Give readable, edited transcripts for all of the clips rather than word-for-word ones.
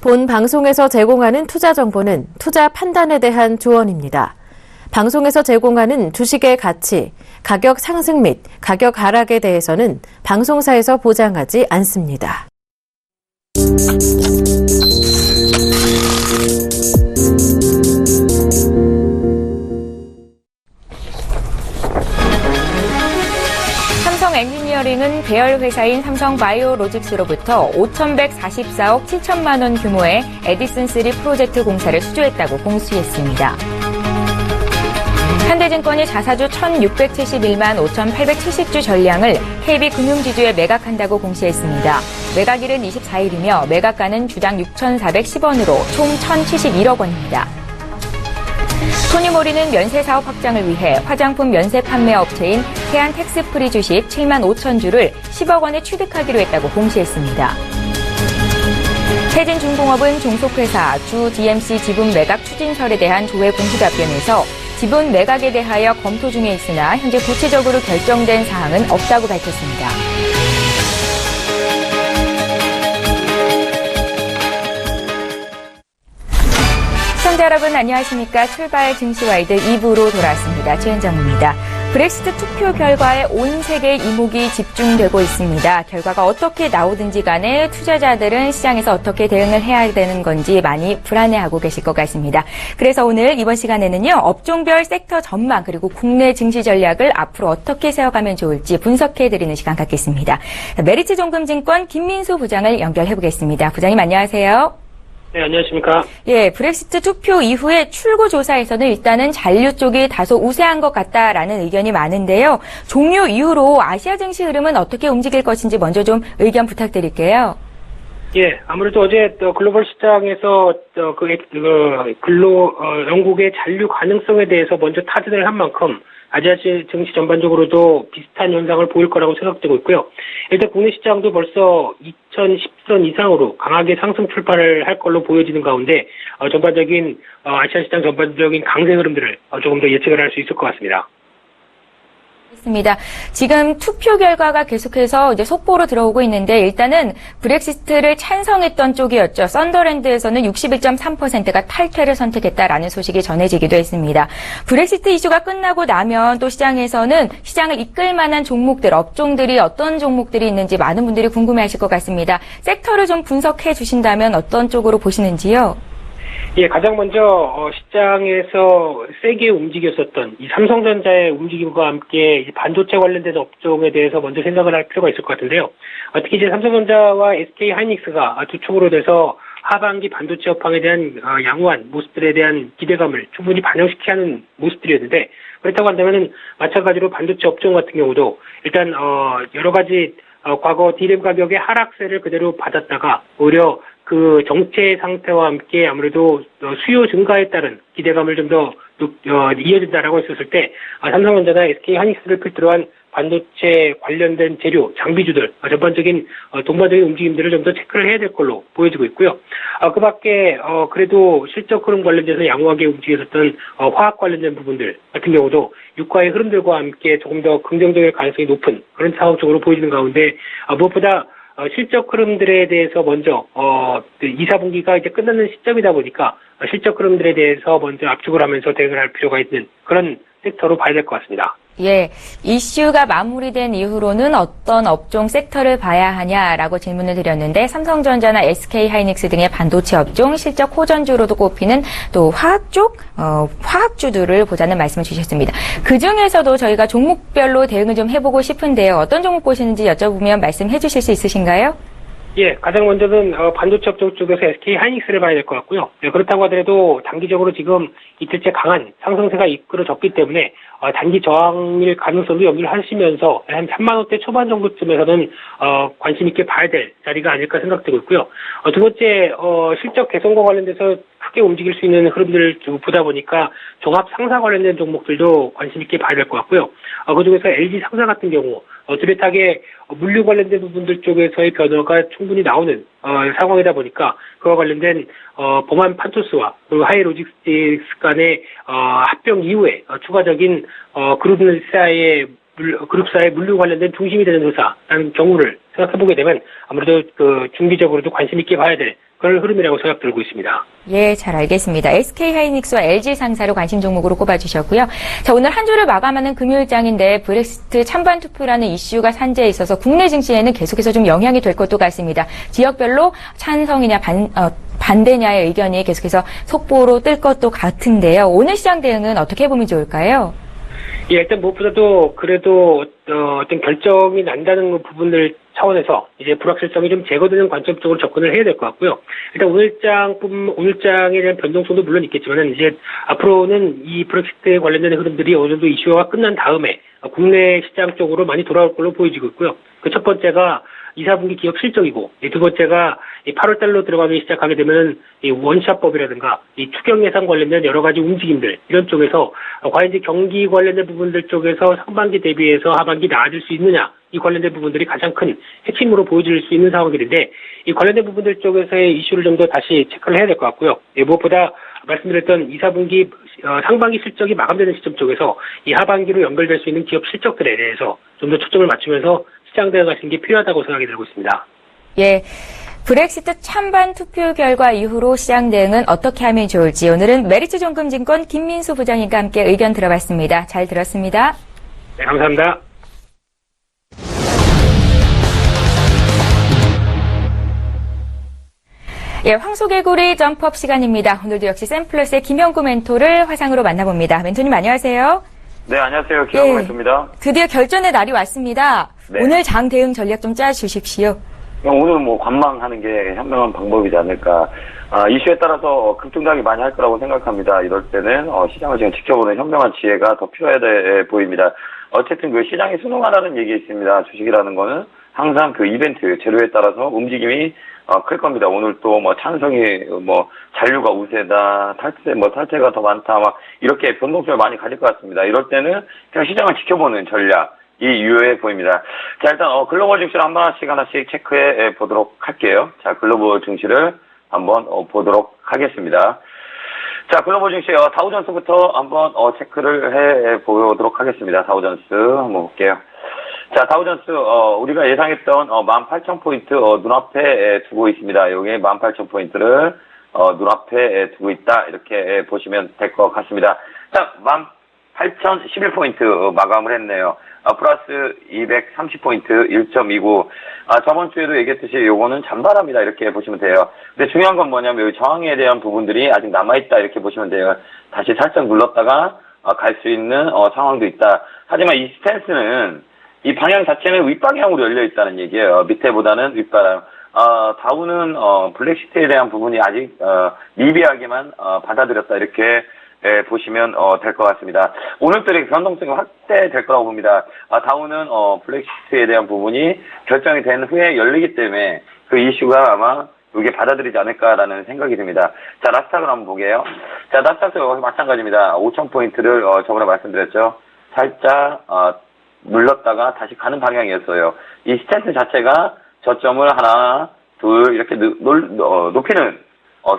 본 방송에서 제공하는 투자 정보는 투자 판단에 대한 조언입니다. 방송에서 제공하는 주식의 가치, 가격 상승 및 가격 하락에 대해서는 방송사에서 보장하지 않습니다. 삼성 엔지니어링은 계열 회사인 삼성바이오로직스로부터 5,144억 7천만 원 규모의 에디슨3 프로젝트 공사를 수주했다고 공시했습니다. 현대증권이 자사주 1,671만 5,870주 전량을 KB금융지주에 매각한다고 공시했습니다. 매각일은 24일이며 매각가는 주당 6,410원으로 총 1,071억 원입니다. 토니모리는 면세 사업 확장을 위해 화장품 면세 판매 업체인 해안 텍스프리 주식 7만 5천 주를 10억 원에 취득하기로 했다고 공시했습니다. 태진중공업은 종속회사 주 DMC 지분 매각 추진설에 대한 조회 공시 답변에서 지분 매각에 대하여 검토 중에 있으나 현재 구체적으로 결정된 사항은 없다고 밝혔습니다. 시청자 여러분 안녕하십니까. 출발 증시와이드 2부로 돌아왔습니다. 최현정입니다. 브렉시트 투표 결과에 온 세계의 이목이 집중되고 있습니다. 결과가 어떻게 나오든지 간에 투자자들은 시장에서 어떻게 대응을 해야 되는 건지 많이 불안해하고 계실 것 같습니다. 그래서 오늘 이번 시간에는요. 업종별 섹터 전망 그리고 국내 증시 전략을 앞으로 어떻게 세워가면 좋을지 분석해드리는 시간 갖겠습니다. 메리츠종금증권 김민수 부장을 연결해보겠습니다. 부장님 안녕하세요. 네, 안녕하십니까. 예, 브렉시트 투표 이후에 출구 조사에서는 일단은 잔류 쪽이 다소 우세한 것 같다라는 의견이 많은데요. 종료 이후로 아시아 증시 흐름은 어떻게 움직일 것인지 먼저 좀 의견 부탁드릴게요. 예, 아무래도 어제 글로벌 시장에서 영국의 잔류 가능성에 대해서 먼저 타진을 한 만큼 아시아 증시 전반적으로도 비슷한 현상을 보일 거라고 생각되고 있고요. 일단 국내 시장도 벌써 2010선 이상으로 강하게 상승 출발을 할 걸로 보여지는 가운데 전반적인 아시아 시장 전반적인 강세 흐름들을 조금 더 예측을 할 수 있을 것 같습니다. 있습니다. 지금 투표 결과가 계속해서 이제 속보로 들어오고 있는데 일단은 브렉시트를 찬성했던 쪽이었죠. 썬더랜드에서는 61.3%가 탈퇴를 선택했다라는 소식이 전해지기도 했습니다. 브렉시트 이슈가 끝나고 나면 또 시장에서는 시장을 이끌 만한 종목들, 업종들이 어떤 종목들이 있는지 많은 분들이 궁금해하실 것 같습니다. 섹터를 좀 분석해 주신다면 어떤 쪽으로 보시는지요? 예, 가장 먼저 시장에서 세게 움직였었던 이 삼성전자의 움직임과 함께 이 반도체 관련된 업종에 대해서 먼저 생각을 할 필요가 있을 것 같은데요. 특히 이제 삼성전자와 SK하이닉스가 두 축으로 돼서 하반기 반도체 업황에 대한 양호한 모습들에 대한 기대감을 충분히 반영시키게 하는 모습들이었는데, 그렇다고 한다면은 마찬가지로 반도체 업종 같은 경우도 일단 여러 가지 과거 D램 가격의 하락세를 그대로 받았다가 오히려 그 정체 상태와 함께 아무래도 수요 증가에 따른 기대감을 좀 더 이어진다라고 했었을 때 삼성전자나 SK하이닉스를 필두로 한 반도체 관련된 재료, 장비주들 전반적인 동반적인 움직임들을 좀 더 체크를 해야 될 걸로 보여지고 있고요. 그 밖에 그래도 실적 흐름 관련돼서 양호하게 움직였었던 화학 관련된 부분들 같은 경우도 유가의 흐름들과 함께 조금 더 긍정적일 가능성이 높은 그런 상황 쪽으로 보여지는 가운데 무엇보다 실적 흐름들에 대해서 먼저 2, 4분기가 이제 끝나는 시점이다 보니까 실적 흐름들에 대해서 먼저 압축을 하면서 대응을 할 필요가 있는 그런 섹터로 봐야 될 것 같습니다. 예, 이슈가 마무리된 이후로는 어떤 업종 섹터를 봐야 하냐라고 질문을 드렸는데 삼성전자나 SK하이닉스 등의 반도체 업종 실적 호전주로도 꼽히는 또 화학 쪽 화학주들을 보자는 말씀을 주셨습니다. 그중에서도 저희가 종목별로 대응을 좀 해보고 싶은데요. 어떤 종목 보시는지 여쭤보면 말씀해 주실 수 있으신가요? 예, 가장 먼저는 반도체 업종 쪽에서 SK하이닉스를 봐야 될 것 같고요. 예, 그렇다고 하더라도 단기적으로 지금 이틀째 강한 상승세가 이끌어졌기 때문에 단기 저항일 가능성도 염두를 하시면서 한 3만 원대 초반 정도쯤에서는 관심 있게 봐야 될 자리가 아닐까 생각되고 있고요. 두 번째 실적 개선과 관련돼서 크게 움직일 수 있는 흐름들을 좀 보다 보니까 종합 상사 관련된 종목들도 관심 있게 봐야 될 것 같고요. 그중에서 LG 상사 같은 경우 뚜렷하게 물류 관련된 부분들 쪽에서의 변화가 충분히 나오는 상황이다 보니까 그와 관련된 범한 판토스와 그리고 하이로직스틱스 간의 합병 이후에 추가적인 그룹사의 물류 관련된 중심이 되는 회사라는 경우를 생각해보게 되면 아무래도 중기적으로도 관심 있게 봐야 될 그런 흐름이라고 생각 들고 있습니다. 예, 잘 알겠습니다. SK하이닉스와 LG 상사를 관심 종목으로 꼽아주셨고요. 자, 오늘 한 주를 마감하는 금요일장인데 브렉시트 찬반 투표라는 이슈가 산재해 있어서 국내 증시에는 계속해서 좀 영향이 될 것도 같습니다. 지역별로 찬성이냐 반대냐의 의견이 계속해서 속보로 뜰 것도 같은데요. 오늘 시장 대응은 어떻게 보면 좋을까요? 예, 일단 무엇보다도 그래도 어떤 결정이 난다는 부분들 차원에서 이제 불확실성이 좀 제거되는 관점 쪽으로 접근을 해야 될 것 같고요. 일단 오늘장에 대한 변동성도 물론 있겠지만은 이제 앞으로는 이 브렉시트에 관련된 흐름들이 어느 정도 이슈화가 끝난 다음에 국내 시장 쪽으로 많이 돌아올 걸로 보여지고 있고요. 그 첫 번째가 2, 4분기 기업 실적이고, 두 번째가 8월 달로 들어가기 시작하게 되면 이 원샷법이라든가 이 추경 예산 관련된 여러 가지 움직임들 이런 쪽에서 과연 이제 경기 관련된 부분들 쪽에서 상반기 대비해서 하반기 나아질 수 있느냐, 이 관련된 부분들이 가장 큰 핵심으로 보여질 수 있는 상황들인데, 이 관련된 부분들 쪽에서의 이슈를 좀 더 다시 체크를 해야 될 것 같고요. 무엇보다 말씀드렸던 2, 4분기 상반기 실적이 마감되는 시점 쪽에서 이 하반기로 연결될 수 있는 기업 실적들에 대해서 좀 더 초점을 맞추면서 시장 대응하시는 게 필요하다고 생각이 들고 있습니다. 예. 브렉시트 찬반 투표 결과 이후로 시장 대응은 어떻게 하면 좋을지 오늘은 메리츠존금증권 김민수 부장님과 함께 의견 들어봤습니다. 잘 들었습니다. 네, 감사합니다. 예, 황소개구리 점프업 시간입니다. 오늘도 역시 샘플러스의 김영구 멘토를 화상으로 만나봅니다. 멘토님 안녕하세요. 네, 안녕하세요. 김영구 멘토입니다. 드디어 결전의 날이 왔습니다. 네. 오늘 장 대응 전략 좀 짜주십시오. 오늘 관망하는 게 현명한 방법이지 않을까. 이슈에 따라서 급등락이 많이 할 거라고 생각합니다. 이럴 때는 시장을 지금 지켜보는 현명한 지혜가 더 필요해 보입니다. 어쨌든 그 시장이 순응하라는 얘기 있습니다. 주식이라는 거는 항상 그 이벤트, 재료에 따라서 움직임이 클 겁니다. 오늘 또 찬성이 잔류가 우세다, 탈퇴가 더 많다, 이렇게 변동성을 많이 가질 것 같습니다. 이럴 때는 그냥 시장을 지켜보는 전략, 이 유효해 보입니다. 자, 일단 글로벌 증시를 하나씩 체크해 보도록 할게요. 자, 글로벌 증시를 한번 보도록 하겠습니다. 자, 글로벌 증시 다우존스부터 한번 체크를 해 보도록 하겠습니다. 다우존스 한번 볼게요. 자, 다우존스 우리가 예상했던 18,000포인트 눈앞에 두고 있습니다. 여기 18,000포인트를 눈앞에 두고 있다, 이렇게 보시면 될 것 같습니다. 자, 18,011포인트 마감을 했네요. 플러스 230포인트 1.29. 저번 주에도 얘기했듯이 요거는 잔바람이다, 이렇게 보시면 돼요. 근데 중요한 건 뭐냐면 여기 저항에 대한 부분들이 아직 남아있다, 이렇게 보시면 돼요. 다시 살짝 눌렀다가 갈 수 있는 상황도 있다. 하지만 이 스탠스는 이 방향 자체는 윗방향으로 열려있다는 얘기예요. 밑에보다는 윗바람. 다우는 블랙시트에 대한 부분이 아직 미비하게만 받아들였다, 이렇게 보시면 될 것 같습니다. 오늘들의 변동성이 확대될 거라고 봅니다. 다우는 블랙시트에 대한 부분이 결정이 된 후에 열리기 때문에 그 이슈가 아마 이게 받아들이지 않을까라는 생각이 듭니다. 자, 나스닥을 한번 보게요. 자, 나스닥도 마찬가지입니다. 5,000포인트를 저번에 말씀드렸죠. 살짝 눌렀다가 다시 가는 방향이었어요. 이 스탠스 자체가 저점을 하나, 둘 이렇게 높이는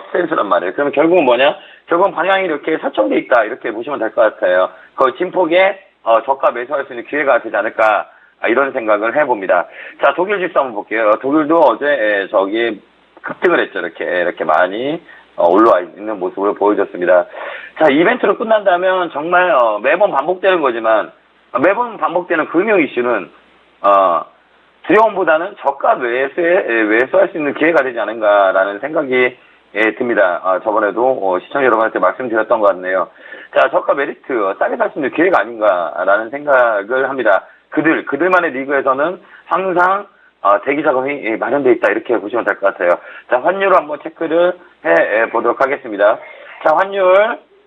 스탠스란 말이에요. 그러면 결국은 뭐냐? 결국은 방향이 이렇게 설정돼 있다, 이렇게 보시면 될 것 같아요. 그 진폭에 저가 매수할 수 있는 기회가 되지 않을까, 이런 생각을 해봅니다. 자, 독일 지수 한번 볼게요. 독일도 어제 저기 급등을 했죠. 이렇게 많이 올라와 있는 모습을 보여줬습니다. 자, 이벤트로 끝난다면 정말 매번 반복되는 거지만, 매번 반복되는 금융 이슈는 두려움보다는 저가 매수할 수 있는 기회가 되지 않은가라는 생각이 듭니다. 저번에도 시청자 여러분한테 말씀드렸던 것 같네요. 자, 저가 메리트 싸게 살 수 있는 기회가 아닌가라는 생각을 합니다. 그들만의 리그에서는 항상 대기 자금이 마련되어 있다, 이렇게 보시면 될 것 같아요. 자, 환율을 한번 체크를 해 보도록 하겠습니다. 자,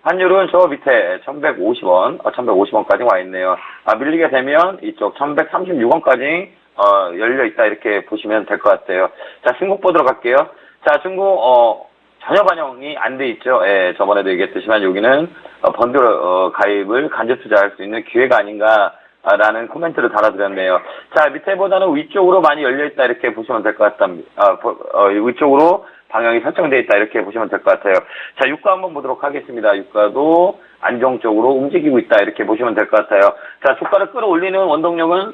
환율은 저 밑에 1,150원, 1,150원까지 와 있네요. 밀리게 되면 이쪽 1,136원까지 열려 있다, 이렇게 보시면 될 것 같아요. 자, 중국 보도록 할게요. 자, 중국 전혀 반영이 안 돼 있죠. 예, 저번에도 얘기했듯이만 여기는 번들 가입을 간접 투자할 수 있는 기회가 아닌가라는 코멘트를 달아드렸네요. 자, 밑에보다는 위쪽으로 많이 열려 있다, 이렇게 보시면 될 것 같답니다. 위쪽으로 방향이 설정되어 있다, 이렇게 보시면 될 것 같아요. 자, 유가 한번 보도록 하겠습니다. 유가도 안정적으로 움직이고 있다, 이렇게 보시면 될 것 같아요. 자, 주가를 끌어올리는 원동력은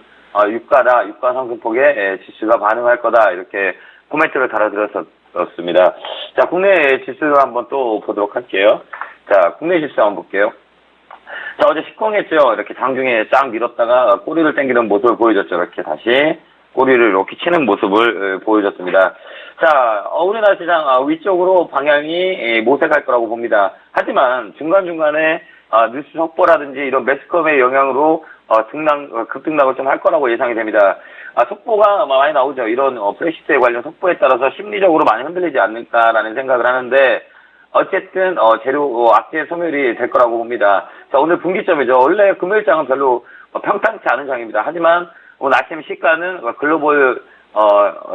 유가 상승폭에 지수가 반응할 거다, 이렇게 코멘트를 달아드렸었던 그렇습니다. 자, 국내 지수를 한번 또 보도록 할게요. 자, 국내 지수 한번 볼게요. 자, 어제 시황했죠. 이렇게 장중에 쫙 밀었다가 꼬리를 당기는 모습을 보여줬죠. 이렇게 다시 꼬리를 이렇게 치는 모습을 보여줬습니다. 자, 우리나라 시장 위쪽으로 방향이 모색할 거라고 봅니다. 하지만 중간중간에 뉴스 속보라든지 이런 매스컴의 영향으로 급등락을 좀 할 거라고 예상이 됩니다. 속보가 많이 나오죠. 이런 브렉시트에 관련 속보에 따라서 심리적으로 많이 흔들리지 않을까라는 생각을 하는데 어쨌든 재료 악재 소멸이 될 거라고 봅니다. 자, 오늘 분기점이죠. 원래 금요일장은 별로 평탄치 않은 장입니다. 하지만 오늘 아침 시가는 글로벌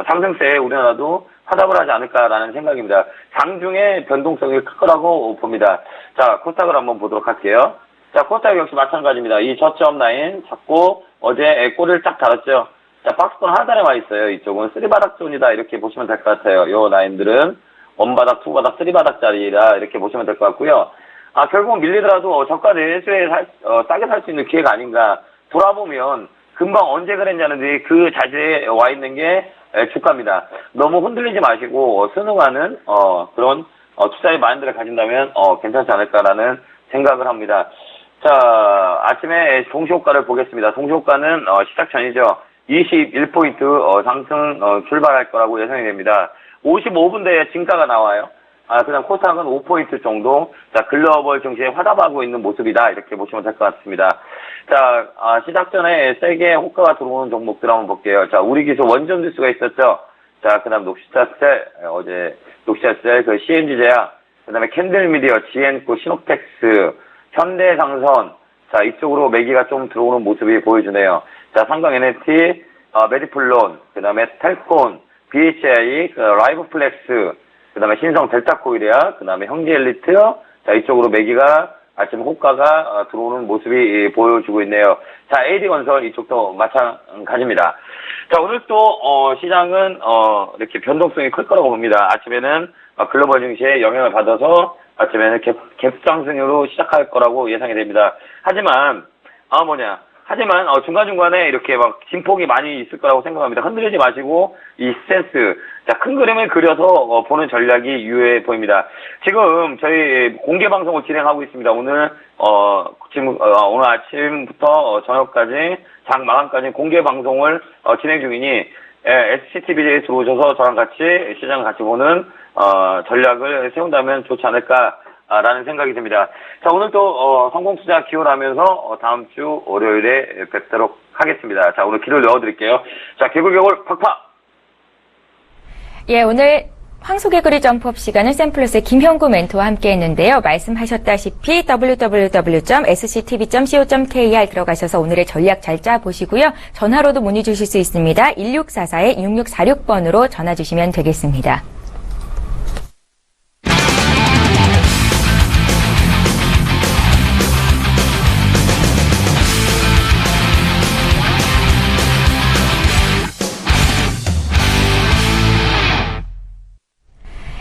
상승세에 우리나라도 화답을 하지 않을까라는 생각입니다. 장중에 변동성이 클 거라고 봅니다. 자, 코스닥을 한번 보도록 할게요. 자, 코스닥 역시 마찬가지입니다. 이 저점 라인 잡고 어제 꼬리를 딱 달았죠. 자, 박스권 하단에 와 있어요. 이쪽은 3바닥 존이다 이렇게 보시면 될 것 같아요. 요 라인들은 원바닥, 투바닥, 3바닥짜리라 이렇게 보시면 될 것 같고요. 결국은 밀리더라도 저가 내수에 싸게 살 수 있는 기회가 아닌가. 돌아보면 금방 언제 그랬냐는데 그 자리에 와 있는 게 주가입니다. 너무 흔들리지 마시고 순응하는 그런 투자의 마인드를 가진다면 괜찮지 않을까라는 생각을 합니다. 자, 아침에 동시호가를 보겠습니다. 동시호가는 시작 전이죠. 21포인트 상승 출발할 거라고 예상이 됩니다. 55분대에 진가가 나와요. 그다음 코스닥은 5포인트 정도. 자, 글로벌 증시에 화답하고 있는 모습이다. 이렇게 보시면 될 것 같습니다. 자, 시작 전에 세게 호가가 들어오는 종목들 한번 볼게요. 자, 우리 기술 원전 뉴스가 있었죠. 자, 그다음 녹시자셀, 어제 녹시자셀, 그 CNG제약, 그다음에 캔들미디어, GN코, 시노텍스, 현대상선. 자, 이쪽으로 매기가 좀 들어오는 모습이 보여주네요. 자, 삼성 NNT, 메디플론, 그다음에 텔콘, BHI, 라이브플렉스, 그다음에 신성 델타코일이야, 그다음에 형제엘리트. 자, 이쪽으로 매기가 아침 호가가 들어오는 모습이 보여주고 있네요. 자, AD건설 이쪽도 마찬가지입니다. 자, 오늘 또 시장은 이렇게 변동성이 클 거라고 봅니다. 아침에는 글로벌 증시에 영향을 받아서 아침에는 갭상승으로 시작할 거라고 예상이 됩니다. 하지만 하지만 중간중간에 이렇게 막 진폭이 많이 있을 거라고 생각합니다. 흔들리지 마시고 이 스탠스, 자, 큰 그림을 그려서 보는 전략이 유효해 보입니다. 지금 저희 공개 방송을 진행하고 있습니다. 오늘 지금 오늘 아침부터 저녁까지 장 마감까지 공개 방송을 진행 중이니 SCTV에 들어오셔서 저랑 같이 시장을 같이 보는 전략을 세운다면 좋지 않을까. 라는 생각이 듭니다. 자, 오늘 또 성공투자 기원하면서 다음 주 월요일에 뵙도록 하겠습니다. 자, 오늘 기도를 넣어드릴게요. 자, 개굴개굴 팍팍! 예, 오늘 황소개구리 점프업 시간은 샘플러스의 김형구 멘토와 함께 했는데요. 말씀하셨다시피 www.sctv.co.kr 들어가셔서 오늘의 전략 잘 짜보시고요. 전화로도 문의 주실 수 있습니다. 1644-6646번으로 전화 주시면 되겠습니다.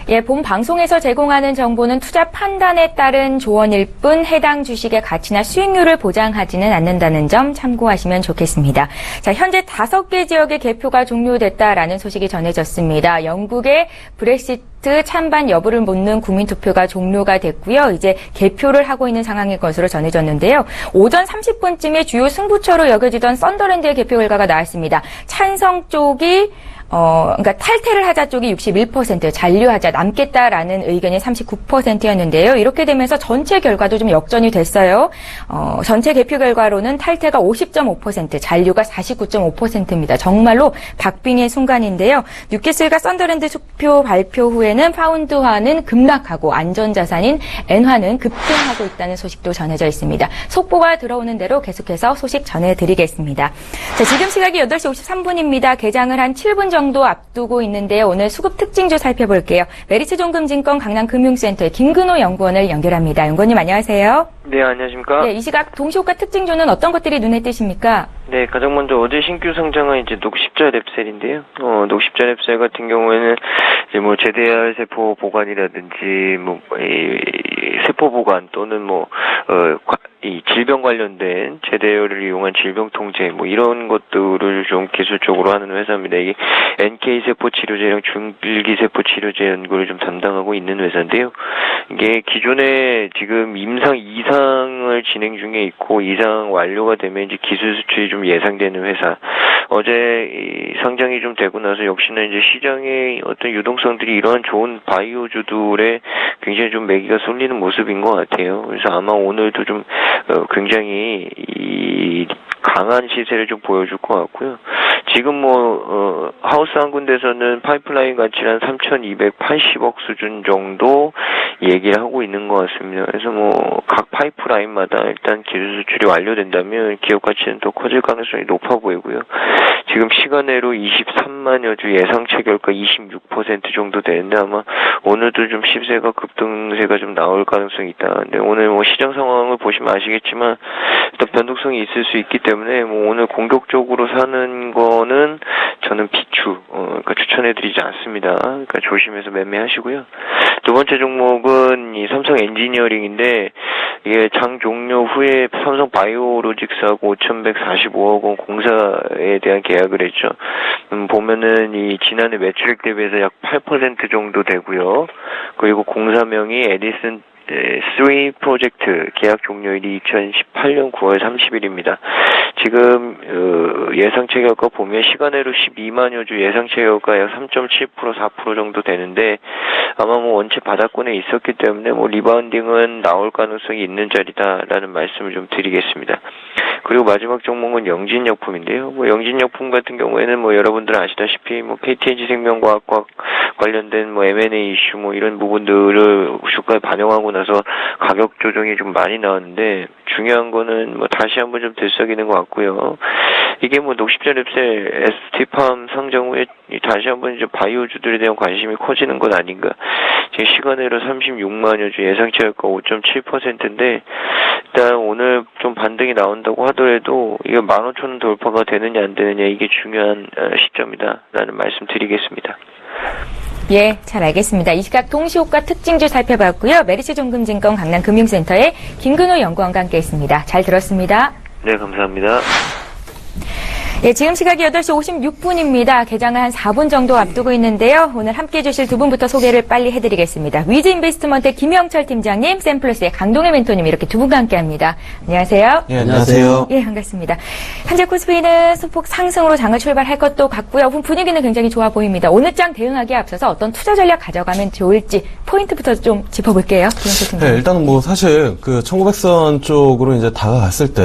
예, 본 방송에서 제공하는 정보는 투자 판단에 따른 조언일 뿐 해당 주식의 가치나 수익률을 보장하지는 않는다는 점 참고하시면 좋겠습니다. 자, 현재 5개 지역의 개표가 종료됐다라는 소식이 전해졌습니다. 영국의 브렉시트 찬반 여부를 묻는 국민투표가 종료가 됐고요. 이제 개표를 하고 있는 상황인 것으로 전해졌는데요. 오전 30분쯤에 주요 승부처로 여겨지던 썬더랜드의 개표 결과가 나왔습니다. 찬성 쪽이 그러니까 탈퇴를 하자 쪽이 61%, 잔류하자, 남겠다라는 의견이 39%였는데요. 이렇게 되면서 전체 결과도 좀 역전이 됐어요. 전체 개표 결과로는 탈퇴가 50.5%, 잔류가 49.5%입니다. 정말로 박빙의 순간인데요. 뉴캐슬과 썬더랜드 투표 발표 후에는 파운드화는 급락하고 안전자산인 엔화는 급등하고 있다는 소식도 전해져 있습니다. 속보가 들어오는 대로 계속해서 소식 전해드리겠습니다. 자, 지금 시각이 8시 53분입니다. 개장을 한 7분 정도 앞두고 있는데요. 오늘 수급 특징주 살펴볼게요. 메리츠종금증권 강남금융센터의 김근호 연구원을 연결합니다. 연구원님 안녕하세요. 네, 안녕하십니까? 네, 이 시각 동시호가 특징주는 어떤 것들이 눈에 띄십니까? 네, 가장 먼저 어제 신규 상장은 이제 녹십자 랩셀인데요. 녹십자 랩셀 같은 경우에는 이제 뭐 제대할 세포 보관이라든지 이 세포 보관 또는 이 질병 관련된 제대열을 이용한 질병 통제 뭐 이런 것들을 좀 기술적으로 하는 회사입니다. 이게 NK 세포 치료제랑 줄기 세포 치료제 연구를 좀 담당하고 있는 회사인데요. 이게 기존에 지금 임상 2상을 진행 중에 있고 2상 완료가 되면 이제 기술 수출이 좀 예상되는 회사. 어제 이 상장이 좀 되고 나서 역시나 이제 시장의 어떤 유동성들이 이러한 좋은 바이오주들에 굉장히 좀 매기가 쏠리는 모습인 것 같아요. 그래서 아마 오늘도 좀 굉장히 이 강한 시세를 좀 보여줄 것 같고요. 지금 하우스 한 군데서는 파이프라인 가치를 한 3,280억 수준 정도 얘기를 하고 있는 것 같습니다. 그래서 각 파이프라인마다 일단 기술 수출이 완료된다면 기업 가치는 더 커질 가능성이 높아 보이고요. 지금 시간외로 23만여 주 예상 체결가 26% 정도 되는데 아마 오늘도 좀 시세가 급등세가 좀 나올 가능성이 있다. 근데 오늘 시장 상황을 보시면 아시겠지만 일단 변동성이 있을 수 있기 때문에 오늘 공격적으로 사는 거는 저는 비추, 그러니까 추천해드리지 않습니다. 그러니까 조심해서 매매하시고요. 두 번째 종목은 이 삼성 엔지니어링인데 이게 장 종료 후에 삼성 바이오로직스하고 5,145억 원 공사에 대한 계약을 했죠. 보면은 이 지난해 매출액 대비해서 약 8% 정도 되고요. 그리고 공사명이 에디슨 3 프로젝트 계약 종료일이 2018년 9월 30일입니다. 지금 예상 체결가 보면 시간외로 12만여 주 예상 체결가 약 3.7% 4% 정도 되는데 아마 원체 바닥권에 있었기 때문에 리바운딩은 나올 가능성이 있는 자리다라는 말씀을 좀 드리겠습니다. 그리고 마지막 종목은 영진약품인데요. 영진약품 같은 경우에는 여러분들 아시다시피 KTNG 생명과학과 관련된 M&A 이슈 이런 부분들을 주가에 반영하고 나서 가격 조정이 좀 많이 나왔는데 중요한 거는 다시 한번 좀 들썩이는 것 같고요. 이게 녹십자 랩셀 ST팜 상장 후에 다시 한번 이제 바이오주들에 대한 관심이 커지는 것 아닌가. 지금 시간외로 36만여 주 예상 체결가 5.7%인데 일단 오늘 좀 반등이 나온다고 하더라도 이게 15,000원 돌파가 되느냐 안 되느냐 이게 중요한 시점이다라는 말씀 드리겠습니다. 예, 잘 알겠습니다. 이 시각 동시호가 특징주 살펴봤고요. 메리츠 종금증권 강남금융센터의 김근호 연구원과 함께했습니다. 잘 들었습니다. 네, 감사합니다. 예, 지금 시각이 8시 56분입니다. 개장을 한 4분 정도 앞두고 있는데요. 오늘 함께해 주실 두 분부터 소개를 빨리 해드리겠습니다. 위즈 인베스트먼트의 김영철 팀장님, 샘플러스의 강동혜 멘토님 이렇게 두 분과 함께합니다. 안녕하세요. 네, 안녕하세요. 예, 반갑습니다. 현재 코스피는 소폭 상승으로 장을 출발할 것도 같고요. 분위기는 굉장히 좋아 보입니다. 오늘 장 대응하기에 앞서서 어떤 투자 전략 가져가면 좋을지 포인트부터 좀 짚어볼게요. 김영철 팀장님. 네, 일단은 사실 1900선 쪽으로 이제 다가갔을 때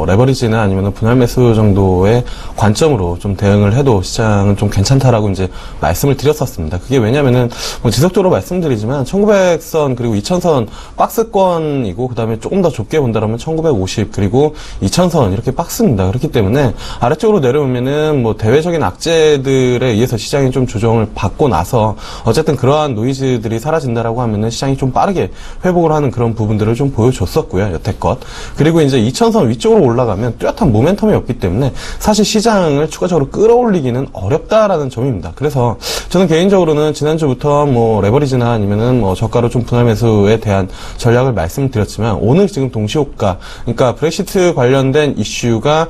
레버리지나 아니면 분할 매수 정도 의 관점으로 좀 대응을 해도 시장은 좀 괜찮다라고 이제 말씀을 드렸었습니다. 그게 왜냐면은 지속적으로 말씀드리지만 1900선 그리고 2000선 박스권이고 그다음에 조금 더 좁게 본다라면 1950 그리고 2000선 이렇게 박스입니다. 그렇기 때문에 아래쪽으로 내려오면은 대외적인 악재들에 의해서 시장이 좀 조정을 받고 나서 어쨌든 그러한 노이즈들이 사라진다라고 하면은 시장이 좀 빠르게 회복을 하는 그런 부분들을 좀 보여줬었고요. 여태껏. 그리고 이제 2000선 위쪽으로 올라가면 뚜렷한 모멘텀이 없기 때문에 사실 시장을 추가적으로 끌어올리기는 어렵다라는 점입니다. 그래서 저는 개인적으로는 지난주부터 레버리지나 아니면은 저가로 좀 분할 매수에 대한 전략을 말씀드렸지만 오늘 지금 동시호가 그러니까 브렉시트 관련된 이슈가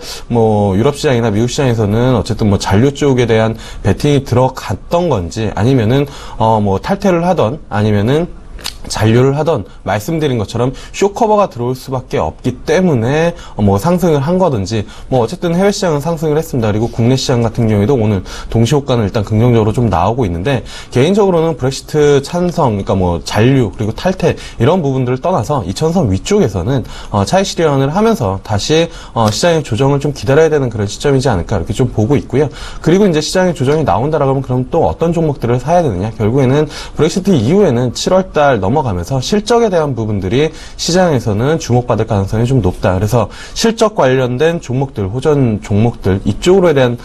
유럽 시장이나 미국 시장에서는 어쨌든 잔류 쪽에 대한 베팅이 들어갔던 건지 아니면은 탈퇴를 하던 아니면은 잔류를 하던 말씀드린 것처럼 쇼커버가 들어올 수밖에 없기 때문에 상승을 한 거든지 어쨌든 해외 시장은 상승을 했습니다. 그리고 국내 시장 같은 경우에도 오늘 동시호가는 일단 긍정적으로 좀 나오고 있는데 개인적으로는 브렉시트 찬성 그러니까 잔류 그리고 탈퇴 이런 부분들을 떠나서 2000선 위쪽에서는 차익 실현을 하면서 다시 시장의 조정을 좀 기다려야 되는 그런 시점이지 않을까 이렇게 좀 보고 있고요. 그리고 이제 시장의 조정이 나온다라고 하면 그럼 또 어떤 종목들을 사야 되느냐 결국에는 브렉시트 이후에는 7월달 넘어가면서 실적에 대한 부분들이 시장에서는 주목받을 가능성이 좀 높다. 그래서 실적 관련된 종목들, 호전 종목들 이쪽으로에 대한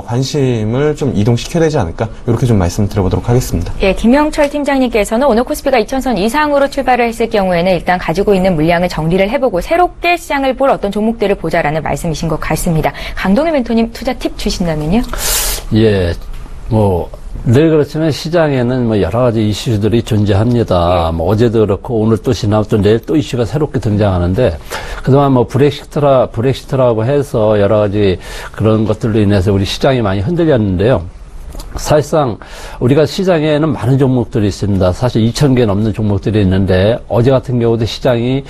관심을 좀 이동시켜야 되지 않을까 이렇게 좀 말씀드려보도록 하겠습니다. 예, 김영철 팀장님께서는 오늘 코스피가 2000선 이상으로 출발을 했을 경우에는 일단 가지고 있는 물량을 정리를 해보고 새롭게 시장을 볼 어떤 종목들을 보자라는 말씀이신 것 같습니다. 강동희 멘토님 투자 팁 주신다면요? 예, 늘 그렇지만 시장에는 뭐 여러 가지 이슈들이 존재합니다. 뭐 어제도 그렇고 오늘 또 지나고 또 내일 또 이슈가 새롭게 등장하는데 그동안 뭐 브렉시트라고 해서 여러 가지 그런 것들로 인해서 우리 시장이 많이 흔들렸는데요. 사실상 우리가 시장에는 많은 종목들이 있습니다. 사실 2,000개 넘는 종목들이 있는데 어제 같은 경우도 시장이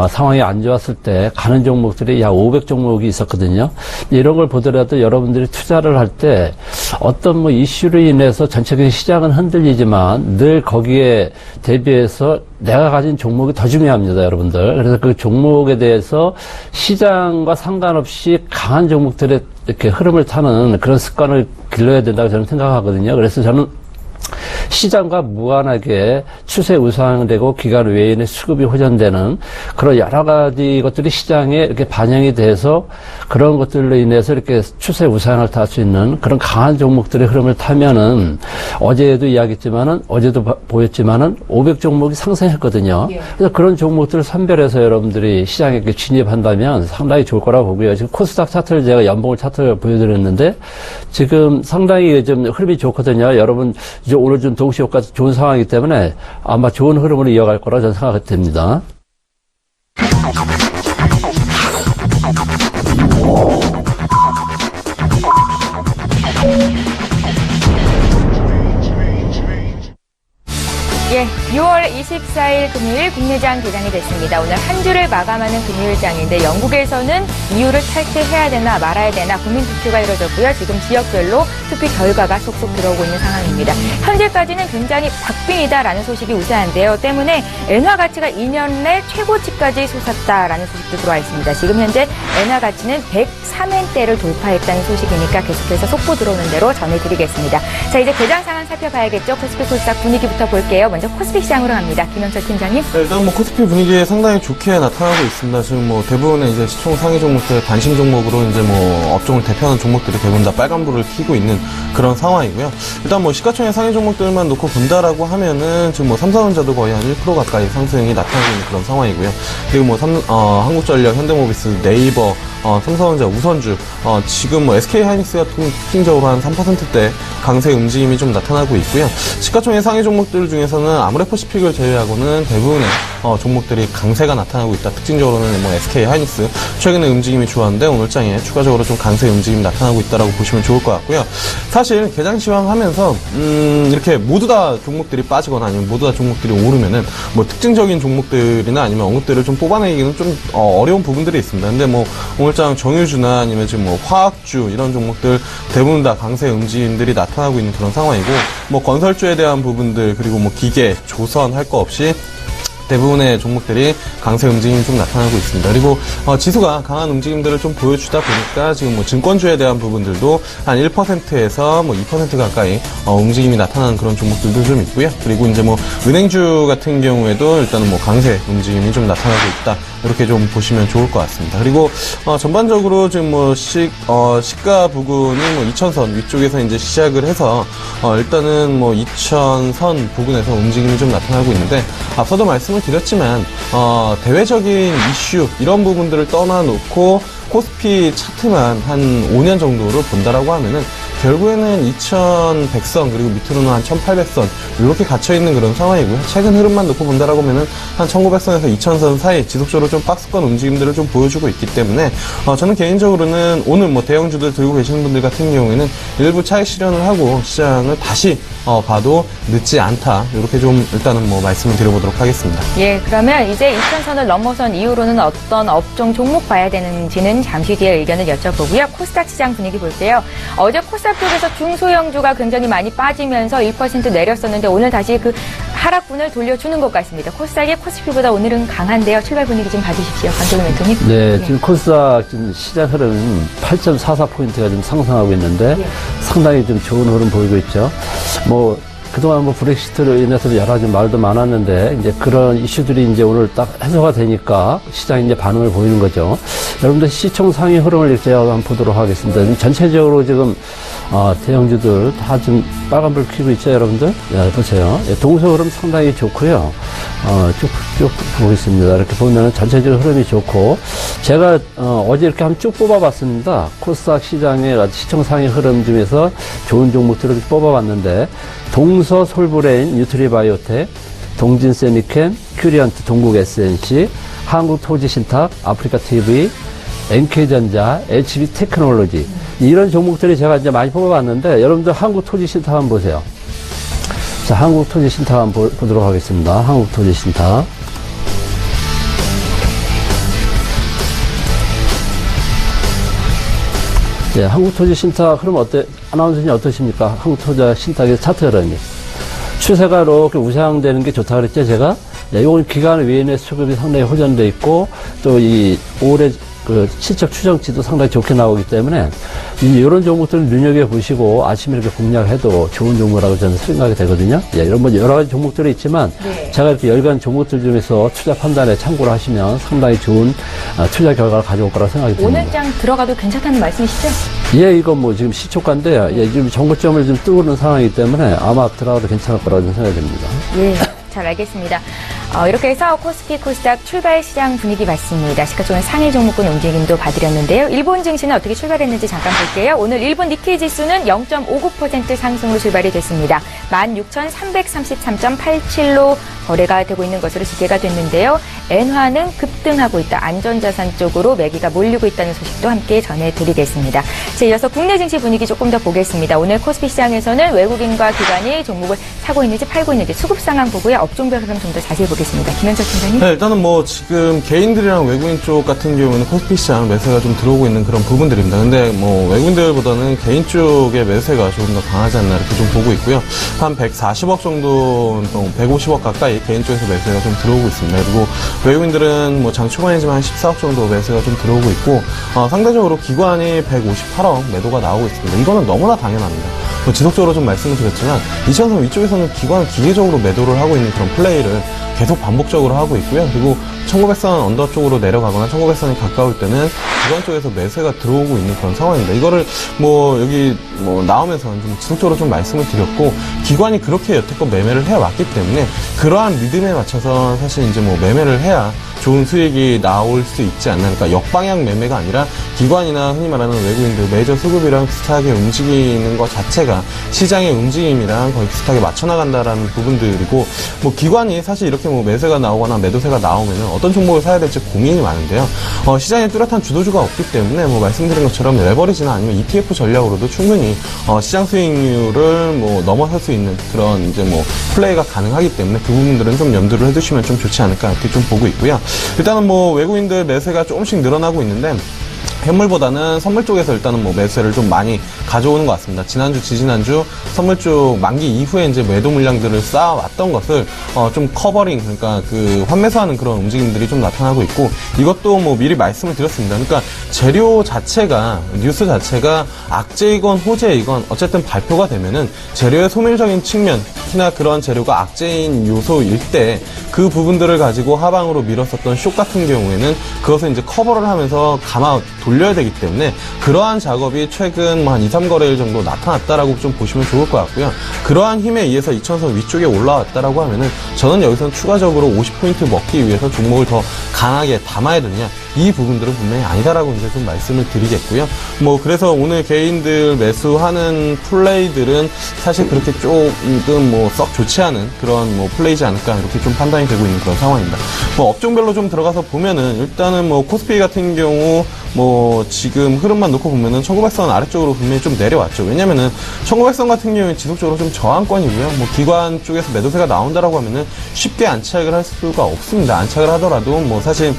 상황이 안 좋았을 때 가는 종목들이 약 500종목이 있었거든요. 이런 걸 보더라도 여러분들이 투자를 할 때 어떤 뭐 이슈로 인해서 전체적인 시장은 흔들리지만 늘 거기에 대비해서 내가 가진 종목이 더 중요합니다, 여러분들. 그래서 그 종목에 대해서 시장과 상관없이 강한 종목들의 이렇게 흐름을 타는 그런 습관을 길러야 된다고 저는 생각하거든요. 그래서 저는 시장과 무관하게 추세 우상되고 기관 외인의 수급이 호전되는 그런 여러 가지 것들이 시장에 이렇게 반영이 돼서 그런 것들로 인해서 이렇게 추세 우상을 탈 수 있는 그런 강한 종목들의 흐름을 타면은 어제도 이야기했지만은 어제도 보였지만은 500종목이 상승했거든요. 그래서 그런 종목들을 선별해서 여러분들이 시장에 이렇게 진입한다면 상당히 좋을 거라고 보고요. 지금 코스닥 차트를 제가 연봉을 차트를 보여드렸는데 지금 상당히 좀 흐름이 좋거든요. 여러분 이제 오늘 좀 동시효과 좋은 상황이기 때문에 아마 좋은 흐름으로 이어갈 거라 저는 생각이 됩니다. 예, 6월 24일 금요일 국내장 개장이 됐습니다. 오늘 한 주를 마감하는 금요일장인데 영국에서는 이유를 탈퇴해야 되나 말아야 되나 국민투표가 이뤄졌고요. 지금 지역별로 투표 결과가 속속 들어오고 있는 상황입니다. 현재까지는 굉장히 박빙이다라는 소식이 우세한데요. 때문에 엔화 가치가 2년 내 최고치까지 솟았다라는 소식도 들어와 있습니다. 지금 현재 엔화 가치는 103엔대를 돌파했다는 소식이니까 계속해서 속보 들어오는 대로 전해드리겠습니다. 자, 이제 개장 상황 살펴봐야겠죠. 코스피 코스닥 분위기부터 볼게요. 먼저 코스피 시장으로 갑니다. 김영철 팀장님. 네, 일단 뭐 코스피 분위기 상당히 좋게 나타나고 있습니다. 지금 뭐 대부분의 이제 시총 상위 종목들 관심 종목으로 이제 뭐 업종을 대표하는 종목들이 대부분 다 빨간불을 켜고 있는 그런 상황이고요. 일단 뭐 시가총액 상위 종목들만 놓고 본다라고 하면은 지금 뭐 삼성전자도 거의 한 1% 가까이 상승이 나타나고 있는 그런 상황이고요. 그리고 뭐 한국전력, 현대모비스, 네이버, 삼성전자, 우선주, 지금 뭐 SK하이닉스 같은 특징적으로 한 3%대 강세 움직임이 좀 나타나고 있고요. 시가총액 상위 종목들 중에서는 아모레퍼시픽을 제외하고는 대부분의 종목들이 강세가 나타나고 있다. 특징적으로는 뭐 SK하이닉스 최근에 움직임이 좋았는데 오늘장에 추가적으로 좀 강세 움직임이 나타나고 있다라고 보시면 좋을 것 같고요. 사실 개장 시황하면서 이렇게 모두 다 종목들이 빠지거나 아니면 모두 다 종목들이 오르면은 뭐 특징적인 종목들이나 아니면 언급들을 좀 뽑아내기는 좀 어려운 부분들이 있습니다. 근데 뭐 오늘장 정유주나 아니면 지금 뭐 화학주 이런 종목들 대부분 다 강세 움직임들이 나타나고 있는 그런 상황이고 뭐 건설주에 대한 부분들 그리고 뭐 기계, 조선 할 거 없이 대부분의 종목들이 강세 움직임이 좀 나타나고 있습니다. 그리고 지수가 강한 움직임들을 좀 보여주다 보니까 지금 뭐 증권주에 대한 부분들도 한 1%에서 뭐 2% 가까이 움직임이 나타나는 그런 종목들도 좀 있고요. 그리고 이제 뭐 은행주 같은 경우에도 일단은 뭐 강세 움직임이 좀 나타나고 있다. 이렇게 좀 보시면 좋을 것 같습니다. 그리고 전반적으로 지금 뭐 시가 부근이 뭐 2000선 위쪽에서 이제 시작을 해서 일단은 뭐 2000선 부근에서 움직임이 좀 나타나고 있는데 앞서도 말씀을 드렸지만 대외적인 이슈 이런 부분들을 떠나놓고 코스피 차트만 한 5년 정도로 본다라고 하면은 결국에는 2100선 그리고 밑으로는 한 1800선 이렇게 갇혀있는 그런 상황이고요. 최근 흐름만 놓고 본다라고 하면은 한 1900선에서 2000선 사이 지속적으로 좀 박스권 움직임들을 좀 보여주고 있기 때문에 저는 개인적으로는 오늘 뭐 대형주들 들고 계시는 분들 같은 경우에는 일부 차익 실현을 하고 시장을 다시 봐도 늦지 않다. 이렇게 좀 일단은 뭐 말씀을 드려보도록 하겠습니다. 예, 그러면 이제 2000선을 넘어선 이후로는 어떤 업종 종목 봐야 되는지는 잠시 뒤에 의견을 여쭤보고요. 코스닥 시장 분위기 볼게요. 어제 코스닥 쪽에서 중소형주가 굉장히 많이 빠지면서 1% 내렸었는데 오늘 다시 그 하락분을 돌려주는 것 같습니다. 코스닥이 코스피보다 오늘은 강한데요. 출발 분위기 좀 봐주십시오. 강종훈 멘토님. 네, 지금 코스닥 지금 시장 흐름은 8.44포인트가 좀 상승하고 있는데 상당히 좀 좋은 흐름 보이고 있죠. 뭐 그동안 뭐 브렉시트로 인해서 여러 가지 말도 많았는데 이제 그런 이슈들이 이제 오늘 딱 해소가 되니까 시장이 이제 반응을 보이는 거죠. 여러분들 시총 상위 흐름을 이렇게 제가 한번 보도록 하겠습니다. 전체적으로 지금 대형주들 다 좀 빨간불 켜고 있죠, 여러분들? 야, 보세요. 예, 동서 흐름 상당히 좋고요. 쭉 보겠습니다. 이렇게 보면은 전체적으로 흐름이 좋고, 제가 어제 이렇게 한번 쭉 뽑아봤습니다. 코스닥 시장의 시총 상위 흐름 중에서 좋은 종목들을 뽑아봤는데, 동서 솔브레인, 뉴트리바이오텍, 동진세미캠, 큐리언트, 동국 SNC, 한국토지신탁, 아프리카TV, NK전자, HB테크놀로지 이런 종목들이 제가 이제 많이 뽑아봤는데 여러분들 한국토지신탁 한번 보세요. 자, 한국토지신탁 한번 보도록 하겠습니다. 한국토지신탁. 네, 한국토지신탁 흐름 아나운서님 어떠십니까? 한국토지신탁의 차트 흐름이. 추세가 이렇게 우상되는 게 좋다 그랬죠, 제가? 네, 이건 기간 외인의 수급이 상당히 호전돼 있고, 또 이 올해 그 실적 추정치도 상당히 좋게 나오기 때문에 이런 종목들을 눈여겨보시고 아침에 이렇게 공략해도 좋은 종목이라고 저는 생각이 되거든요. 예, 이런 뭐 여러 가지 종목들이 있지만 네. 제가 이렇게 열간 종목들 중에서 투자 판단에 참고를 하시면 상당히 좋은 투자 결과를 가져올 거라고 생각이 듭니다. 오늘 장 들어가도 괜찮다는 말씀이시죠? 예, 이거 뭐 지금 시초가인데요. 예, 지금 정고점을 좀 뜨고 있는 상황이기 때문에 아마 들어가도 괜찮을 거라고 생각이 됩니다. 예. 잘 알겠습니다. 이렇게 해서 코스피 코스닥 출발 시장 분위기 봤습니다. 시가총액 상위 종목군 움직임도 봐드렸는데요. 일본 증시는 어떻게 출발했는지 잠깐 볼게요. 오늘 일본 니케이 지수는 0.59% 상승으로 출발이 됐습니다. 16,333.87로 거래가 되고 있는 것으로 집계가 됐는데요. 엔화는 급등하고 있다. 안전자산 쪽으로 매기가 몰리고 있다는 소식도 함께 전해드리겠습니다. 자, 이어서 국내 증시 분위기 조금 더 보겠습니다. 오늘 코스피 시장에서는 외국인과 기관이 종목을 사고 있는지 팔고 있는지 수급 상황 보고요. 업종별 흐름 좀 더 자세히 보겠습니다. 김현철 팀장님. 네, 일단은 뭐 지금 개인들이랑 외국인 쪽 같은 경우는 코스피 시장 매수가 좀 들어오고 있는 그런 부분들입니다. 근데 뭐 외국인들보다는 개인 쪽의 매수가 조금 더 강하지 않나 이렇게 좀 보고 있고요. 한 140억 정도, 150억 가까이 개인 쪽에서 매수가 좀 들어오고 있습니다. 그리고 외국인들은 뭐 장 초반이지만 한 14억 정도 매수가 좀 들어오고 있고, 상대적으로 기관이 158억 매도가 나오고 있습니다. 이거는 너무나 당연합니다. 뭐 지속적으로 좀 말씀을 드렸지만, 이차선 위쪽에서는 기관은 기계적으로 매도를 하고 있는 그런 플레이를 계속 반복적으로 하고 있고요. 그리고 1900선 언더 쪽으로 내려가거나 1900선이 가까울 때는 기관 쪽에서 매수가 들어오고 있는 그런 상황입니다. 이거를 뭐 여기 뭐 나오면서 좀 지속적으로 좀 말씀을 드렸고, 기관이 그렇게 여태껏 매매를 해왔기 때문에 그러한 리듬에 맞춰서 사실 이제 뭐 매매를 해야 좋은 수익이 나올 수 있지 않나. 그러니까 역방향 매매가 아니라 기관이나 흔히 말하는 외국인들 메이저 수급이랑 비슷하게 움직이는 것 자체가 시장의 움직임이랑 거의 비슷하게 맞춰 나간다라는 부분들이고, 뭐 기관이 사실 이렇게 뭐 매수가 나오거나 매도세가 나오면은 어떤 종목을 사야 될지 고민이 많은데요. 시장에 뚜렷한 주도주가 없기 때문에 뭐 말씀드린 것처럼 레버리지나 아니면 ETF 전략으로도 충분히 시장 수익률을 뭐 넘어설 수 있는 그런 이제 뭐 플레이가 가능하기 때문에 그 부분들은 좀 염두를 해두시면 좀 좋지 않을까 이렇게 좀 보고 있고요. 일단은 뭐 외국인들 매수가 조금씩 늘어나고 있는데, 현물보다는 선물 쪽에서 일단은 뭐 매수를 좀 많이 가져오는 것 같습니다. 지난주, 지지난주 선물 쪽 만기 이후에 이제 매도 물량들을 쌓아왔던 것을 좀 커버링, 그러니까 그 환매수하는 그런 움직임들이 좀 나타나고 있고, 이것도 뭐 미리 말씀을 드렸습니다. 그러니까 재료 자체가, 뉴스 자체가 악재이건 호재이건 어쨌든 발표가 되면은 재료의 소멸적인 측면, 특히나 그런 재료가 악재인 요소일 때 그 부분들을 가지고 하방으로 밀었었던 숏 같은 경우에는 그것을 이제 커버를 하면서 돌려야 되기 때문에 그러한 작업이 최근 한 2, 3거래일 정도 나타났다라고 좀 보시면 좋을 것 같고요. 그러한 힘에 의해서 2000선 위쪽에 올라왔다라고 하면은 저는 여기서 추가적으로 50포인트 먹기 위해서 종목을 더 강하게 담아야 되느냐, 이 부분들은 분명히 아니다라고 이제 좀 말씀을 드리겠고요. 뭐 그래서 오늘 개인들 매수하는 플레이들은 사실 그렇게 조금 뭐 썩 좋지 않은 그런 뭐 플레이지 않을까 이렇게 좀 판단이 되고 있는 그런 상황입니다. 뭐 업종별로 좀 들어가서 보면은 일단은 뭐 코스피 같은 경우 뭐 지금 흐름만 놓고 보면은 1900선 아래쪽으로 분명히 좀 내려왔죠. 왜냐면은 1900선 같은 경우에 지속적으로 좀 저항권이고요. 뭐 기관 쪽에서 매도세가 나온다라고 하면은 쉽게 안착을 할 수가 없습니다. 안착을 하더라도 뭐 사실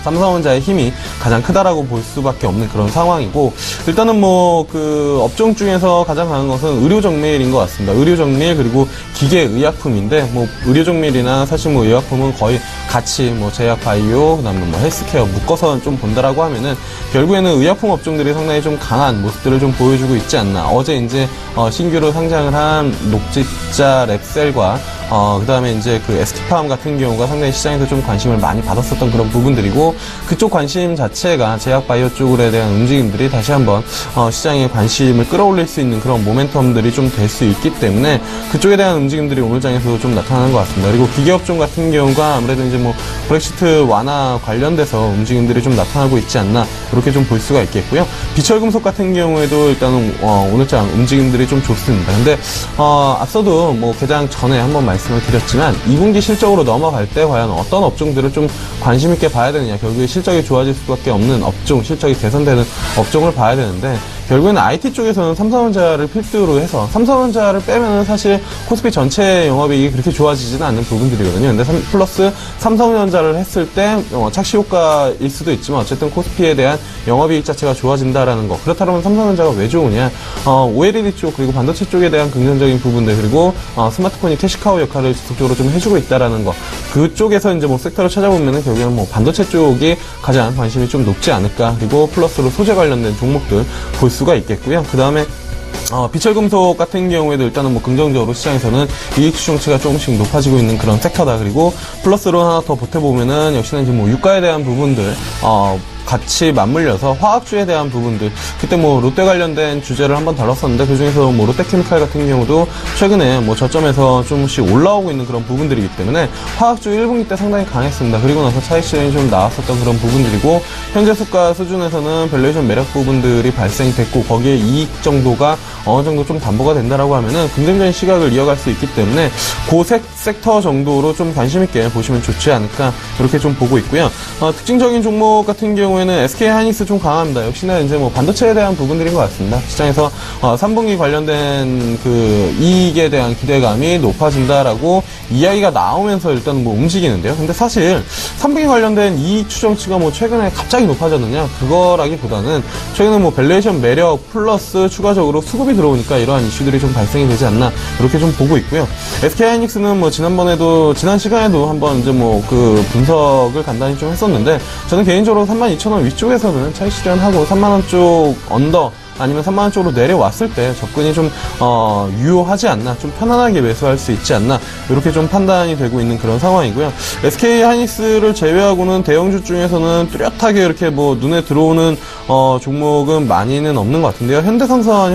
삼성전자의 힘이 가장 크다라고 볼 수밖에 없는 그런 상황이고, 일단은 뭐 그 업종 중에서 가장 강한 것은 의료 정밀인 것 같습니다. 의료 정밀 그리고 기계 의약품인데, 뭐 의료 정밀이나 사실 뭐 의약품은 거의 같이 뭐 제약 바이오 그다음에 뭐 헬스케어 묶어서 좀 본다라고 하면은 결국에는 의약품 업종들이 상당히 좀 강한 모습들을 좀 보여주고 있지 않나. 어제 이제 신규로 상장을 한 녹집자 랩셀과 그다음에 이제 그 SK팜 같은 경우가 상당히 시장에서 좀 관심을 많이 받았었던 그런 부분들이고, 그쪽 관심 자체가 제약 바이오 쪽에 대한 움직임들이 다시 한번 시장의 관심을 끌어올릴 수 있는 그런 모멘텀들이 좀 될 수 있기 때문에 그쪽에 대한 움직임들이 오늘 장에서도 좀 나타나는 것 같습니다. 그리고 기계업종 같은 경우가 아무래도 이제 뭐 브렉시트 완화 관련돼서 움직임들이 좀 나타나고 있지 않나, 이렇게 좀 볼 수가 있겠고요. 비철금속 같은 경우에도 일단은 오늘장 움직임들이 좀 좋습니다. 근데 앞서도 뭐 개장 전에 한번 말씀을 드렸지만 2분기 실적으로 넘어갈 때 과연 어떤 업종들을 좀 관심 있게 봐야 되느냐, 결국에 실적이 좋아질 수밖에 없는 업종, 실적이 개선되는 업종을 봐야 되는데, 결국에는 IT 쪽에서는 삼성전자를 필두로 해서 삼성전자를 빼면은 사실 코스피 전체 영업이익이 그렇게 좋아지지는 않는 부분들이거든요. 근데 플러스 삼성전자를 했을 때 착시 효과일 수도 있지만 어쨌든 코스피에 대한 영업이익 자체가 좋아진다라는 거. 그렇다면 삼성전자가 왜 좋으냐? OLED 쪽 그리고 반도체 쪽에 대한 긍정적인 부분들, 그리고 스마트폰이 캐시카우 역할을 지속적으로 좀 해주고 있다라는 거. 그쪽에서 이제 뭐 섹터를 찾아보면은 결국에는 뭐 반도체 쪽이 가장 관심이 좀 높지 않을까. 그리고 플러스로 소재 관련된 종목들 볼 수가 있겠고요. 그 다음에 비철금속 같은 경우에도 일단은 뭐 긍정적으로 시장에서는 이익 추정치가 조금씩 높아지고 있는 그런 섹터다. 그리고 플러스로 하나 더 보태보면은 역시나 이제 뭐 유가에 대한 부분들, 같이 맞물려서 화학주에 대한 부분들, 그때 뭐 롯데 관련된 주제를 한번 다뤘었는데 그중에서 뭐 롯데케미칼 같은 경우도 최근에 뭐 저점에서 조금씩 올라오고 있는 그런 부분들이기 때문에 화학주 1분기 때 상당히 강했습니다. 그리고 나서 차익 실현이 좀 나왔었던 그런 부분들이고, 현재 수가 수준에서는 밸류에이션 매력 부분들이 발생됐고 거기에 이익 정도가 어느 정도 좀 담보가 된다라고 하면은 긍정적인 시각을 이어갈 수 있기 때문에 그 섹터 정도로 좀 관심 있게 보시면 좋지 않을까, 이렇게 좀 보고 있고요. 특징적인 종목 같은 경우에는 SK하이닉스 좀 강합니다. 역시나 이제 뭐 반도체에 대한 부분들인 것 같습니다. 시장에서 3분기 관련된 그 이익에 대한 기대감이 높아진다라고 이야기가 나오면서 일단 뭐 움직이는데요. 근데 사실 3분기 관련된 이익 추정치가 뭐 최근에 갑자기 높아졌느냐, 그거라기보다는 최근에 뭐 밸류에이션 매력 플러스 추가적으로 수급이 들어오니까 이러한 이슈들이 좀 발생이 되지 않나, 이렇게 좀 보고 있고요. SK하이닉스는 뭐 지난 시간에도 한번 이제 뭐 그 분석을 간단히 좀 했었는데, 저는 개인적으로 32,000원 위쪽에서는 차익 실현하고 3만원 쪽 언더 아니면 3만원 쪽으로 내려왔을 때 접근이 좀 유효하지 않나, 좀 편안하게 매수할 수 있지 않나, 이렇게 좀 판단이 되고 있는 그런 상황이고요. SK하이닉스를 제외하고는 대형주 중에서는 뚜렷하게 이렇게 뭐 눈에 들어오는 종목은 많이는 없는 것 같은데요. 현대상선,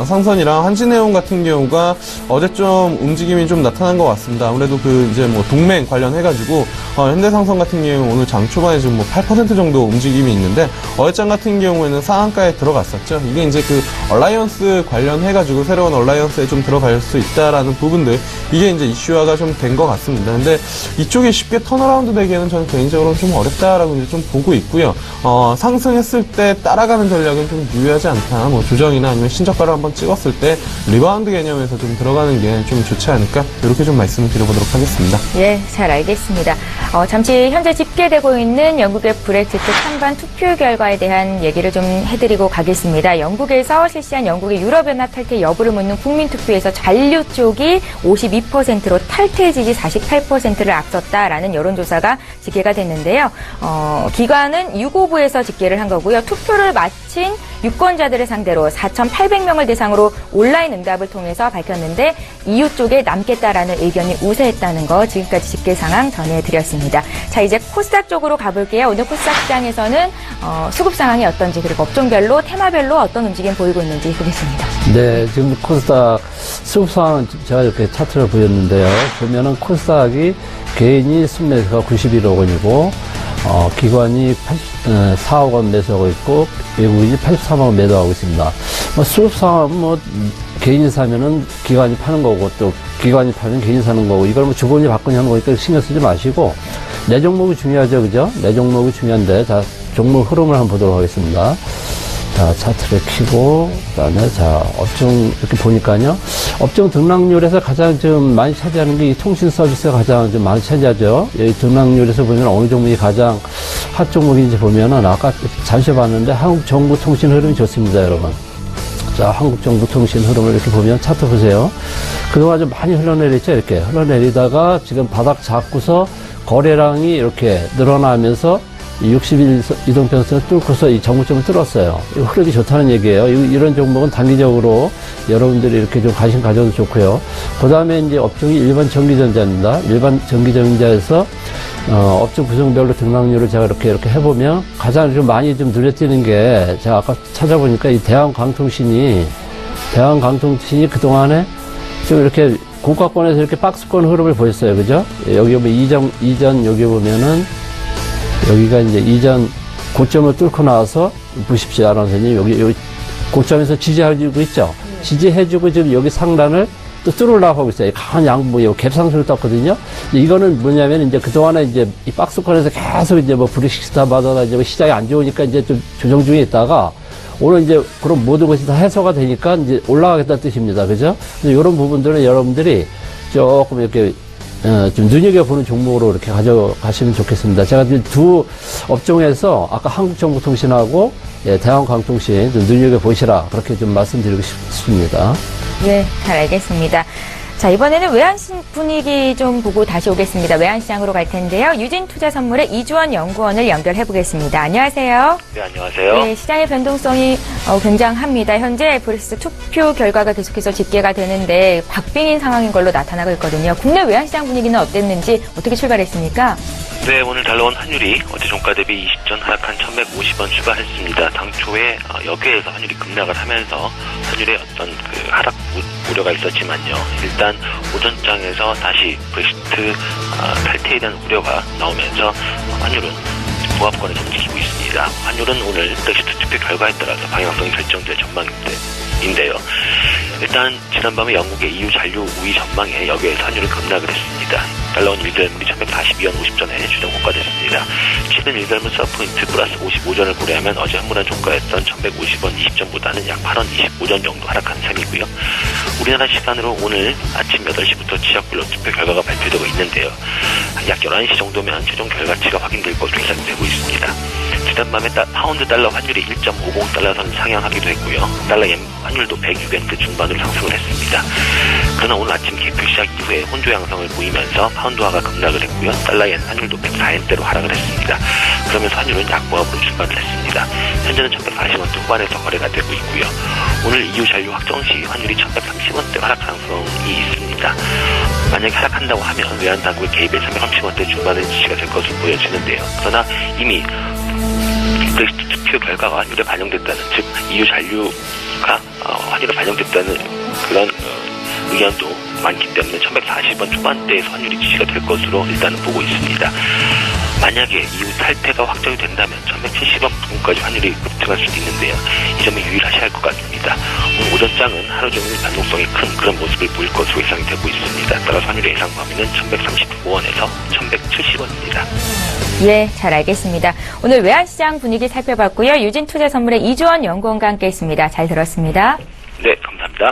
상선이랑 한진해운 같은 경우가 어제 좀 움직임이 좀 나타난 것 같습니다. 아무래도 그 이제 뭐 동맹 관련해가지고 현대상선 같은 경우 오늘 장 초반에 좀 뭐 8% 정도 움직임이 있는데, 어제장 같은 경우에는 상한가에 들어갔었죠. 이게 이제 그 얼라이언스 관련해가지고 새로운 얼라이언스에 좀 들어갈 수 있다라는 부분들, 이게 이제 이슈화가 좀 된 것 같습니다. 근데 이쪽이 쉽게 턴어라운드 되기에는 저는 개인적으로 좀 어렵다라고 이제 좀 보고 있고요. 상승했을 때 따라가는 전략은 좀 유효하지 않다. 뭐 조정이나 아니면 신저가를 한번 찍었을 때 리바운드 개념에서 좀 들어가는 게 좀 좋지 않을까, 이렇게 좀 말씀을 드려보도록 하겠습니다. 예, 잘 알겠습니다. 잠시 현재 집계되고 있는 영국의 브렉시트 찬반 투표 결과에 대한 얘기를 좀 해드리고 가겠습니다. 영국에서 실시한 영국의 유럽연합 탈퇴 여부를 묻는 국민투표에서 잔류 쪽이 52%로 탈퇴직이 48%를 앞섰다라는 여론조사가 집계가 됐는데요. 기관은 유고부에서 집계를 한 거고요. 투표를 마친 유권자들을 상대로 4,800명을 대상으로 온라인 응답을 통해서 밝혔는데, EU 쪽에 남겠다라는 의견이 우세했다는 거, 지금까지 집계 상황 전해드렸습니다. 자, 이제 코스닥 쪽으로 가볼게요. 오늘 코스닥 시장에서는 수급 상황이 어떤지, 그리고 업종별로, 테마별로 어떤 움직임 보이고 있는지 보겠습니다. 네, 지금 코스닥 수급 상황은 제가 이렇게 차트를 보였는데요. 보면은 코스닥이 개인이 순매수가 91억 원이고, 기관이 4억 원 매수하고 있고, 외국인이 83억 원 매도하고 있습니다. 수급 상황은 개인이 사면은 기관이 파는 거고, 또 기관이 팔면 개인이 사는 거고, 이걸 주거니 받거니 하는 거니까 신경 쓰지 마시고, 내 종목이 중요하죠, 그죠? 내 종목이 중요한데, 자, 종목 흐름을 한번 보도록 하겠습니다. 자, 차트를 켜고, 그 다음에, 자, 업종, 이렇게 보니까요. 업종 등락률에서 가장 좀 많이 차지하는 게 이 통신 서비스가 가장 좀 많이 차지하죠. 여기 등락률에서 보면 어느 종목이 가장 핫 종목인지 보면은 아까 잠시 봤는데 한국정보통신 흐름이 좋습니다, 여러분. 자, 한국정보통신 흐름을 이렇게 보면 차트 보세요. 그동안 좀 많이 흘러내렸죠, 이렇게. 흘러내리다가 지금 바닥 잡고서 거래량이 이렇게 늘어나면서 60일 이동평선을 뚫고서 이 정고점을 뚫었어요. 이거 흐름이 좋다는 얘기예요. 이런 종목은 단기적으로 여러분들이 이렇게 좀 관심 가져도 좋고요. 그 다음에 이제 업종이 일반 전기전자입니다. 일반 전기전자에서 업종 구성별로 등락률을 제가 이렇게 해보면 가장 좀 많이 좀 눈에 게 제가 아까 찾아보니까 이 대한광통신이 그동안에 좀 이렇게 고가권에서 이렇게 박스권 흐름을 보였어요. 그죠? 여기 보면 이전 여기 보면은 여기가 이제 이전 고점을 뚫고 나와서 보십시오, 아나운서님. 여기 고점에서 지지해주고 있죠? 지지해주고 지금 여기 상단을 또 뚫으려고 하고 있어요. 강한 양보, 갭상승을 떴거든요. 이거는 뭐냐면 이제 그동안에 이제 이 박스권에서 계속 이제 뭐 브렉시트 받아다 이제 뭐 시장이 안 좋으니까 이제 좀 조정 중에 있다가 오늘 이제 그런 모든 것이 다 해소가 되니까 이제 올라가겠다는 뜻입니다. 그죠? 근데 이런 부분들은 여러분들이 조금 이렇게 좀 눈여겨보는 종목으로 이렇게 가져가시면 좋겠습니다. 제가 두 업종에서 아까 한국정보통신하고 대한광통신 좀 눈여겨보시라 그렇게 좀 말씀드리고 싶습니다. 네, 잘 알겠습니다. 자, 이번에는 외환시장 분위기 좀 보고 다시 오겠습니다. 외환시장으로 갈 텐데요. 유진투자선물의 이주원 연구원을 연결해 보겠습니다. 안녕하세요. 네, 안녕하세요. 네, 시장의 변동성이 굉장합니다. 현재 브렉시트 투표 결과가 계속해서 집계가 되는데 박빙인 상황인 걸로 나타나고 있거든요. 국내 외환시장 분위기는 어땠는지 어떻게 출발했습니까? 네, 오늘 잘 나온 환율이 어제 종가 대비 20전 하락한 1,150원 추가했습니다. 당초에 여기에서 환율이 급락을 하면서 환율의 어떤 그 하락 우려가 있었지만요. 일단 오전장에서 다시 브렉시트 탈퇴에 대한 우려가 나오면서 환율은 보합권에서 움직이고 있습니다. 환율은 오늘 브렉시트 투표 결과에 따라서 방향성이 결정될 전망인데요. 일단 지난밤에 영국의 EU 잔류 우위 전망에 여기에서 환율은 급락을 했습니다. 달러원 1달물이 1142원 50전에 주정 고가됐습니다. 최근 1달물 서포인트 플러스 55전을 고려하면 어제 현물한 종가였던 1150원 20전보다는 약 8원 25전 정도 하락한 셈이고요. 우리나라 시간으로 오늘 아침 8시부터 지역별로 투표 결과가 발표되고 있는데요. 약 11시 정도면 최종 결과치가 확인될 것으로 예상되고 있습니다. 지난밤에 파운드 달러 환율이 1.50달러 선 상향하기도 했고요. 달러 옌 환율도 106엔대 중반으로 상승을 했습니다. 그러나 오늘 아침 개표 시작 이후에 혼조 양상을 보이면서 파운드화가 급락을 했고요. 달러 옌 환율도 104엔대로 하락을 했습니다. 그러면서 환율은 약보합으로 출발을 했습니다. 현재는 1140원대 후반에서 거래가 되고 있고요. 오늘 EU 잔류 확정 시 환율이 1130원대 하락 가능성이 있습니다. 만약에 하락한다고 하면 외환당국의 개입에 330원대 중반의 지지가 될 것으로 보여지는데요. 그러나 이미 브렉시트 투표 결과가 환율에 반영됐다는, 즉 EU 잔류가 환율에 반영됐다는 그런 의견도 많기 때문에 1140원 초반대에서 환율이 지지가 될 것으로 일단은 보고 있습니다. 만약에 EU 탈퇴가 확정이 된다면 1170원 부근까지 환율이 급등할 수도 있는데요. 이 점을 유의하셔야 할 것 같습니다. 오늘 오전장은 하루 종일 변동성이 큰 그런 모습을 보일 것으로 예상이 되고 있습니다. 따라서 환율의 예상 범위는 1139원에서 1170원입니다. 예, 잘 알겠습니다. 오늘 외환시장 분위기 살펴봤고요. 유진투자선물의 이주원 연구원과 함께했습니다. 잘 들었습니다. 네, 감사합니다.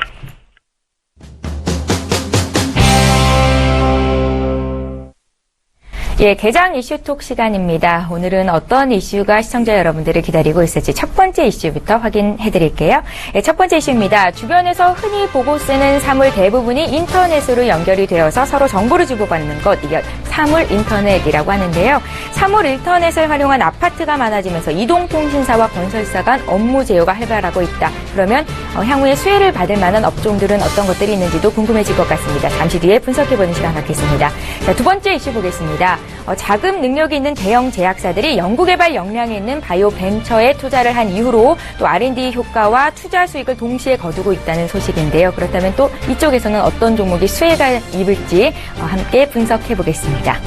예, 개장 이슈톡 시간입니다. 오늘은 어떤 이슈가 시청자 여러분들을 기다리고 있을지 첫 번째 이슈부터 확인해 드릴게요. 예, 첫 번째 이슈입니다. 주변에서 흔히 보고 쓰는 사물 대부분이 인터넷으로 연결이 되어서 서로 정보를 주고받는 것, 이게 사물 인터넷이라고 하는데요. 사물 인터넷을 활용한 아파트가 많아지면서 이동통신사와 건설사 간 업무 제휴가 활발하고 있다. 그러면 향후에 수혜를 받을 만한 업종들은 어떤 것들이 있는지도 궁금해질 것 같습니다. 잠시 뒤에 분석해보는 시간 갖겠습니다. 자, 두 번째 이슈 보겠습니다. 자금 능력이 있는 대형 제약사들이 연구개발 역량이 있는 바이오 벤처에 투자를 한 이후로 또 R&D 효과와 투자 수익을 동시에 거두고 있다는 소식인데요. 그렇다면 또 이쪽에서는 어떤 종목이 수혜가 입을지 함께 분석해 보겠습니다.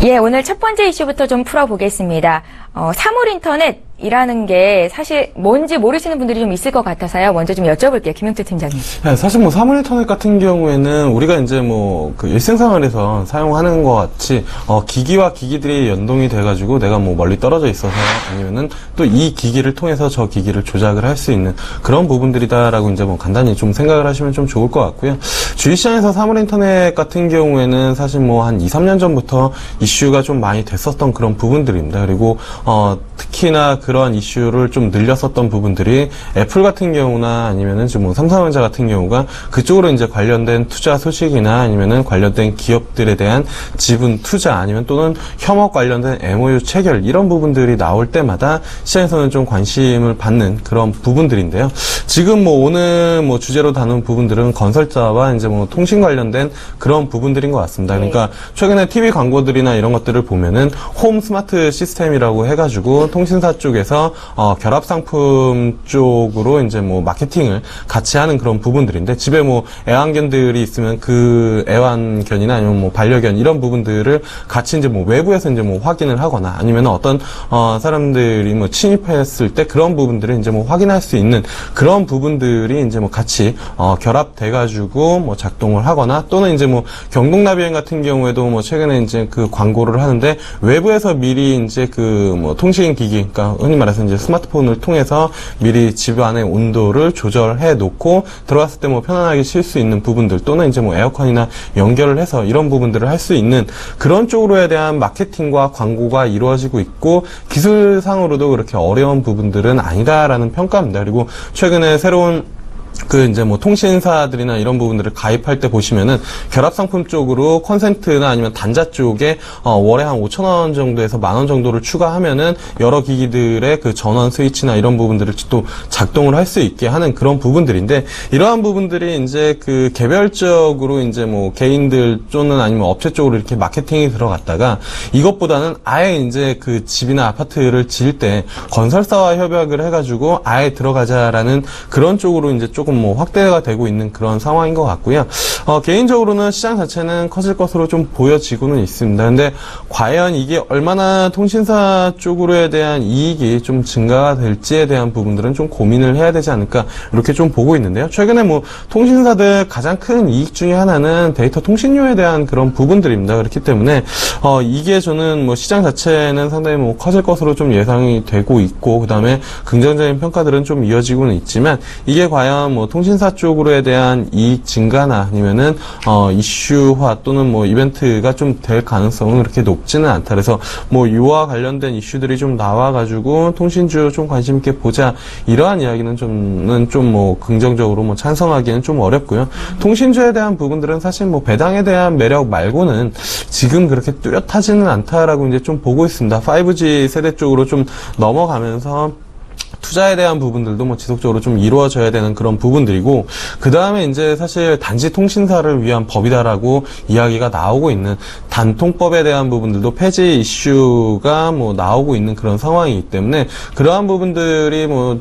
예, 오늘 첫 번째 이슈부터 좀 풀어보겠습니다. 사물 인터넷 결합이라는 게 사실 뭔지 모르시는 분들이 좀 있을 것 같아서요. 먼저 좀 여쭤볼게요. 김용태 팀장님. 네, 사실 뭐 사물인터넷 같은 경우에는 우리가 이제 뭐 그 일생생활에서 사용하는 것 같이 기기와 기기들이 연동이 돼가지고 내가 뭐 멀리 떨어져 있어서 아니면은 또 이 기기를 통해서 저 기기를 조작을 할 수 있는 그런 부분들이다라고 이제 뭐 간단히 좀 생각을 하시면 좀 좋을 것 같고요. 주식시장에서 사물인터넷 같은 경우에는 사실 뭐 한 2, 3년 전부터 이슈가 좀 많이 됐었던 그런 부분들입니다. 그리고 특히나 그런 이슈를 좀 늘렸었던 부분들이 애플 같은 경우나 아니면은 지금 뭐 삼성전자 같은 경우가 그쪽으로 이제 관련된 투자 소식이나 아니면은 관련된 기업들에 대한 지분 투자 아니면 또는 협업 관련된 MOU 체결 이런 부분들이 나올 때마다 시장에서는 좀 관심을 받는 그런 부분들인데요. 지금 뭐 오늘 뭐 주제로 다룬 부분들은 건설사와 이제 뭐 통신 관련된 그런 부분들인 것 같습니다. 그러니까 최근에 TV 광고들이나 이런 것들을 보면은 홈 스마트 시스템이라고 해가지고 통신사 쪽에서 결합 상품 쪽으로 이제 뭐 마케팅을 같이 하는 그런 부분들인데 집에 뭐 애완견들이 있으면 그 애완견이나 아니면 뭐 반려견 이런 부분들을 같이 이제 뭐 외부에서 이제 뭐 확인을 하거나 아니면 어떤 사람들이 뭐 침입했을 때 그런 부분들을 이제 뭐 확인할 수 있는 그런 부분들이 이제 뭐 같이 결합돼가지고 뭐 작동을 하거나 또는 이제 뭐 경동나비행 같은 경우에도 뭐 최근에 이제 그 광고를 하는데 외부에서 미리 이제 그 뭐 통신 기기, 그러니까 흔히 말해서 이제 스마트폰을 통해서 미리 집 안의 온도를 조절해 놓고 들어갔을 때 뭐 편안하게 쉴 수 있는 부분들 또는 이제 뭐 에어컨이나 연결을 해서 이런 부분들을 할 수 있는 그런 쪽으로에 대한 마케팅과 광고가 이루어지고 있고 기술상으로도 그렇게 어려운 부분들은 아니다라는 평가입니다. 그리고 최근에 새로운 이제 뭐 통신사들이나 이런 부분들을 가입할 때 보시면은 결합상품 쪽으로 컨센트나 아니면 단자 쪽에 월에 한 5,000원 정도에서 10,000원 정도를 추가하면은 여러 기기들의 그 전원 스위치나 이런 부분들을 또 작동을 할 수 있게 하는 그런 부분들인데 이러한 부분들이 이제 그 개별적으로 이제 뭐 개인들 또는 아니면 업체 쪽으로 이렇게 마케팅이 들어갔다가 이것보다는 아예 이제 그 집이나 아파트를 지을 때 건설사와 협약을 해가지고 아예 들어가자라는 그런 쪽으로 이제 조금 뭐 확대가 되고 있는 그런 상황인 것 같고요. 개인적으로는 시장 자체는 커질 것으로 좀 보여지고는 있습니다. 근데 과연 이게 얼마나 통신사 쪽으로에 대한 이익이 좀 증가가 될지에 대한 부분들은 좀 고민을 해야 되지 않을까 이렇게 좀 보고 있는데요. 최근에 뭐 통신사들 가장 큰 이익 중에 하나는 데이터 통신료에 대한 그런 부분들입니다. 그렇기 때문에 이게 저는 뭐 시장 자체는 상당히 뭐 커질 것으로 좀 예상이 되고 있고 그다음에 긍정적인 평가들은 좀 이어지고는 있지만 이게 과연 뭐 통신사 쪽으로에 대한 이익 증가나 아니면은 이슈화 또는 뭐 이벤트가 좀 될 가능성은 그렇게 높지는 않다. 그래서 뭐 이와 관련된 이슈들이 좀 나와가지고 통신주 좀 관심 있게 보자 이러한 이야기는 좀 뭐 긍정적으로 뭐 찬성하기는 좀 어렵고요. 통신주에 대한 부분들은 사실 뭐 배당에 대한 매력 말고는 지금 그렇게 뚜렷하지는 않다라고 이제 좀 보고 있습니다. 5G 세대 쪽으로 좀 넘어가면서 투자에 대한 부분들도 뭐 지속적으로 좀 이루어져야 되는 그런 부분들이고 그 다음에 이제 사실 단지 통신사를 위한 법이다라고 이야기가 나오고 있는 단통법에 대한 부분들도 폐지 이슈가 뭐 나오고 있는 그런 상황이기 때문에 그러한 부분들이 뭐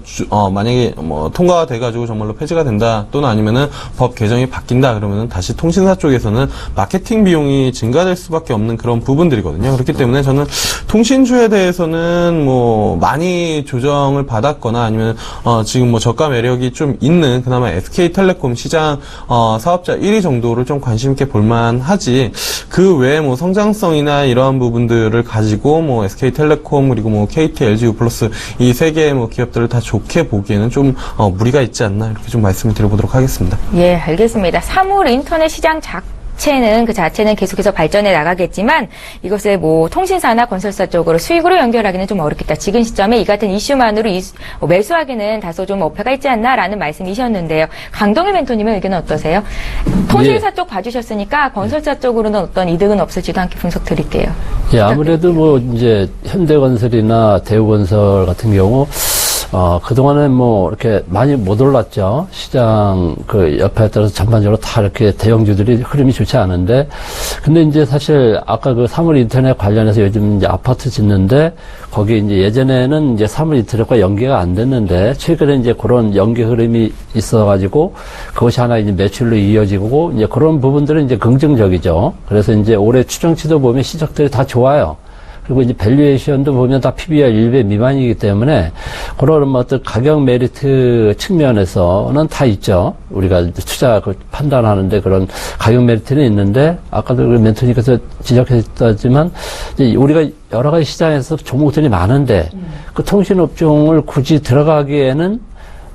만약에 뭐 통과가 돼가지고 정말로 폐지가 된다 또는 아니면은 법 개정이 바뀐다 그러면은 다시 통신사 쪽에서는 마케팅 비용이 증가될 수밖에 없는 그런 부분들이거든요. 그렇기 때문에 저는 통신주에 대해서는 뭐 많이 조정을 받았거나 아니면 지금 뭐 저가 매력이 좀 있는 그나마 SK텔레콤 시장 사업자 1위 정도를 좀 관심 있게 볼만하지 그 외에 뭐 성장성이나 이러한 부분들을 가지고 뭐 SK텔레콤 그리고 뭐 KT, LG U+ 이 세 개의 뭐 기업들을 다 좋게 보기에는 좀 무리가 있지 않나 이렇게 좀 말씀을 드려보도록 하겠습니다. 예, 알겠습니다. 사물 인터넷 시장 그 자체는 계속해서 발전해 나가겠지만 이것을 뭐 통신사나 건설사 쪽으로 수익으로 연결하기는 좀 어렵겠다. 지금 시점에 이 같은 이슈만으로 매수하기는 다소 좀 어폐가 있지 않나라는 말씀이셨는데요. 강동일 멘토님의 의견은 어떠세요? 통신사 쪽 봐주셨으니까 건설사 쪽으로는 어떤 이득은 없을지도 함께 분석 드릴게요. 예, 아무래도 뭐 이제 현대건설이나 대우건설 같은 경우 그동안에 뭐, 이렇게 많이 못 올랐죠. 시장, 여파에 따라서 전반적으로 다 이렇게 대형주들이 흐름이 좋지 않은데, 근데 이제 사실 아까 그 사물 인터넷 관련해서 요즘 이제 아파트 짓는데, 거기 이제 예전에는 이제 사물 인터넷과 연계가 안 됐는데, 최근에 이제 그런 연계 흐름이 있어가지고, 그것이 하나 이제 매출로 이어지고, 이제 그런 부분들은 이제 긍정적이죠. 그래서 이제 올해 추정치도 보면 시작들이 다 좋아요. 그리고 이제 밸류에이션도 보면 다 PBR 1배 미만이기 때문에 그런 어떤 가격 메리트 측면에서는 다 있죠. 우리가 투자 판단하는데 그런 가격 메리트는 있는데 아까도 멘토님께서 지적했지만 우리가 여러 가지 시장에서 종목들이 많은데 그 통신업종을 굳이 들어가기에는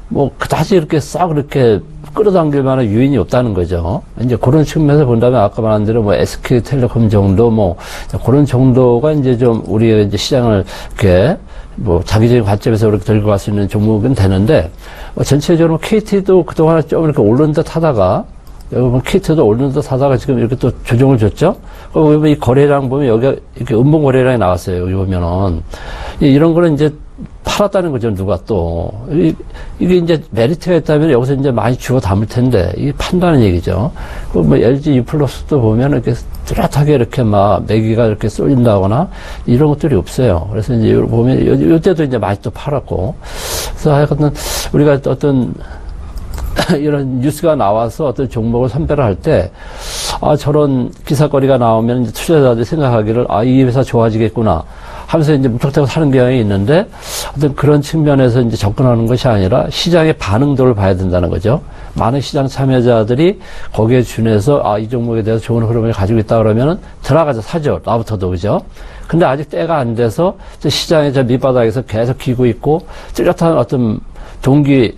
뭐 그다지 이렇게 싹 그렇게 끌어당길 만한 요인이 없다는 거죠. 이제 그런 측면에서 본다면 아까 말한 대로 뭐 SK텔레콤 정도 뭐 그런 정도가 이제 좀 우리가 이제 시장을 이렇게 뭐 자기적인 관점에서 그렇게 들고 갈 수 있는 종목은 되는데 전체적으로 KT도 그동안 좀 이렇게 오른 듯 하다가 여기 보면 KT도 오른 듯 하다가 지금 이렇게 또 조정을 줬죠. 그리고 이 거래량 보면 여기가 이렇게 음봉 거래량이 나왔어요. 여기 보면은 이런 거는 이제 팔았다는 거죠, 누가 또. 이게 이제 메리트가 있다면 여기서 이제 많이 주워 담을 텐데, 이게 판다는 얘기죠. 뭐 LG U+도 보면 이렇게 뚜렷하게 이렇게 막 매기가 이렇게 쏠린다거나 이런 것들이 없어요. 그래서 이제 보면 요때도 이제 많이 또 팔았고. 그래서 하여튼 우리가 어떤 이런 뉴스가 나와서 어떤 종목을 선별을 할 때, 저런 기사거리가 나오면 이제 투자자들이 생각하기를, 이 회사 좋아지겠구나 하면서 이제 무턱대고 사는 경향이 있는데, 어떤 그런 측면에서 이제 접근하는 것이 아니라 시장의 반응도를 봐야 된다는 거죠. 많은 시장 참여자들이 거기에 준해서, 이 종목에 대해서 좋은 흐름을 가지고 있다 그러면은 들어가서 사죠. 나부터도, 그죠? 근데 아직 때가 안 돼서 시장의 저 밑바닥에서 계속 기고 있고, 뚜렷한 어떤 동기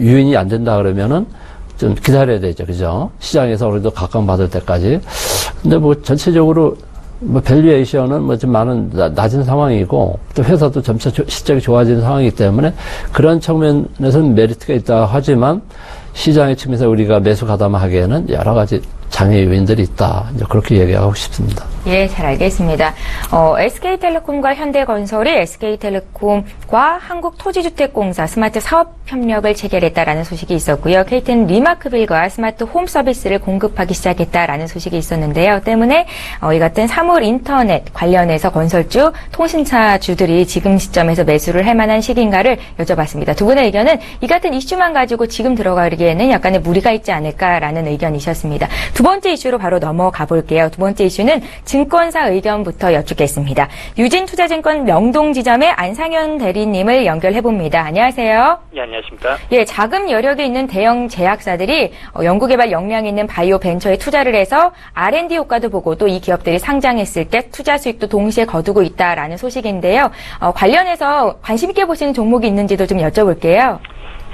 유인이 안 된다 그러면은 좀 기다려야 되죠. 그죠? 시장에서 그래도 각광받을 때까지. 근데 뭐 전체적으로 뭐 밸류에이션은 뭐 좀 많은 낮은 상황이고 또 회사도 점차 실적이 좋아지는 상황이기 때문에 그런 측면에서는 메리트가 있다 하지만 시장의 측면에서 우리가 매수 가담하기에는 여러 가지 장애 요인들이 있다. 이제 그렇게 얘기하고 싶습니다. 예, 잘 알겠습니다. SK텔레콤과 현대건설이 SK텔레콤과 한국토지주택공사 스마트 사업협력을 체결했다라는 소식이 있었고요. KT는 리마크빌과 스마트 홈 서비스를 공급하기 시작했다라는 소식이 있었는데요. 때문에 이 같은 사물 인터넷 관련해서 건설주, 통신사주들이 지금 시점에서 매수를 할 만한 시기인가를 여쭤봤습니다. 두 분의 의견은 이 같은 이슈만 가지고 지금 들어가기에는 약간의 무리가 있지 않을까라는 의견이셨습니다. 두 번째 이슈로 바로 넘어가 볼게요. 두 번째 이슈는 증권사 의견부터 여쭙겠습니다. 유진투자증권 명동지점의 안상현 대리님을 연결해봅니다. 안녕하세요. 예, 안녕하십니까. 예, 자금 여력이 있는 대형 제약사들이 연구개발 역량이 있는 바이오 벤처에 투자를 해서 R&D 효과도 보고 또 이 기업들이 상장했을 때 투자 수익도 동시에 거두고 있다라는 소식인데요. 관련해서 관심 있게 보시는 종목이 있는지도 좀 여쭤볼게요.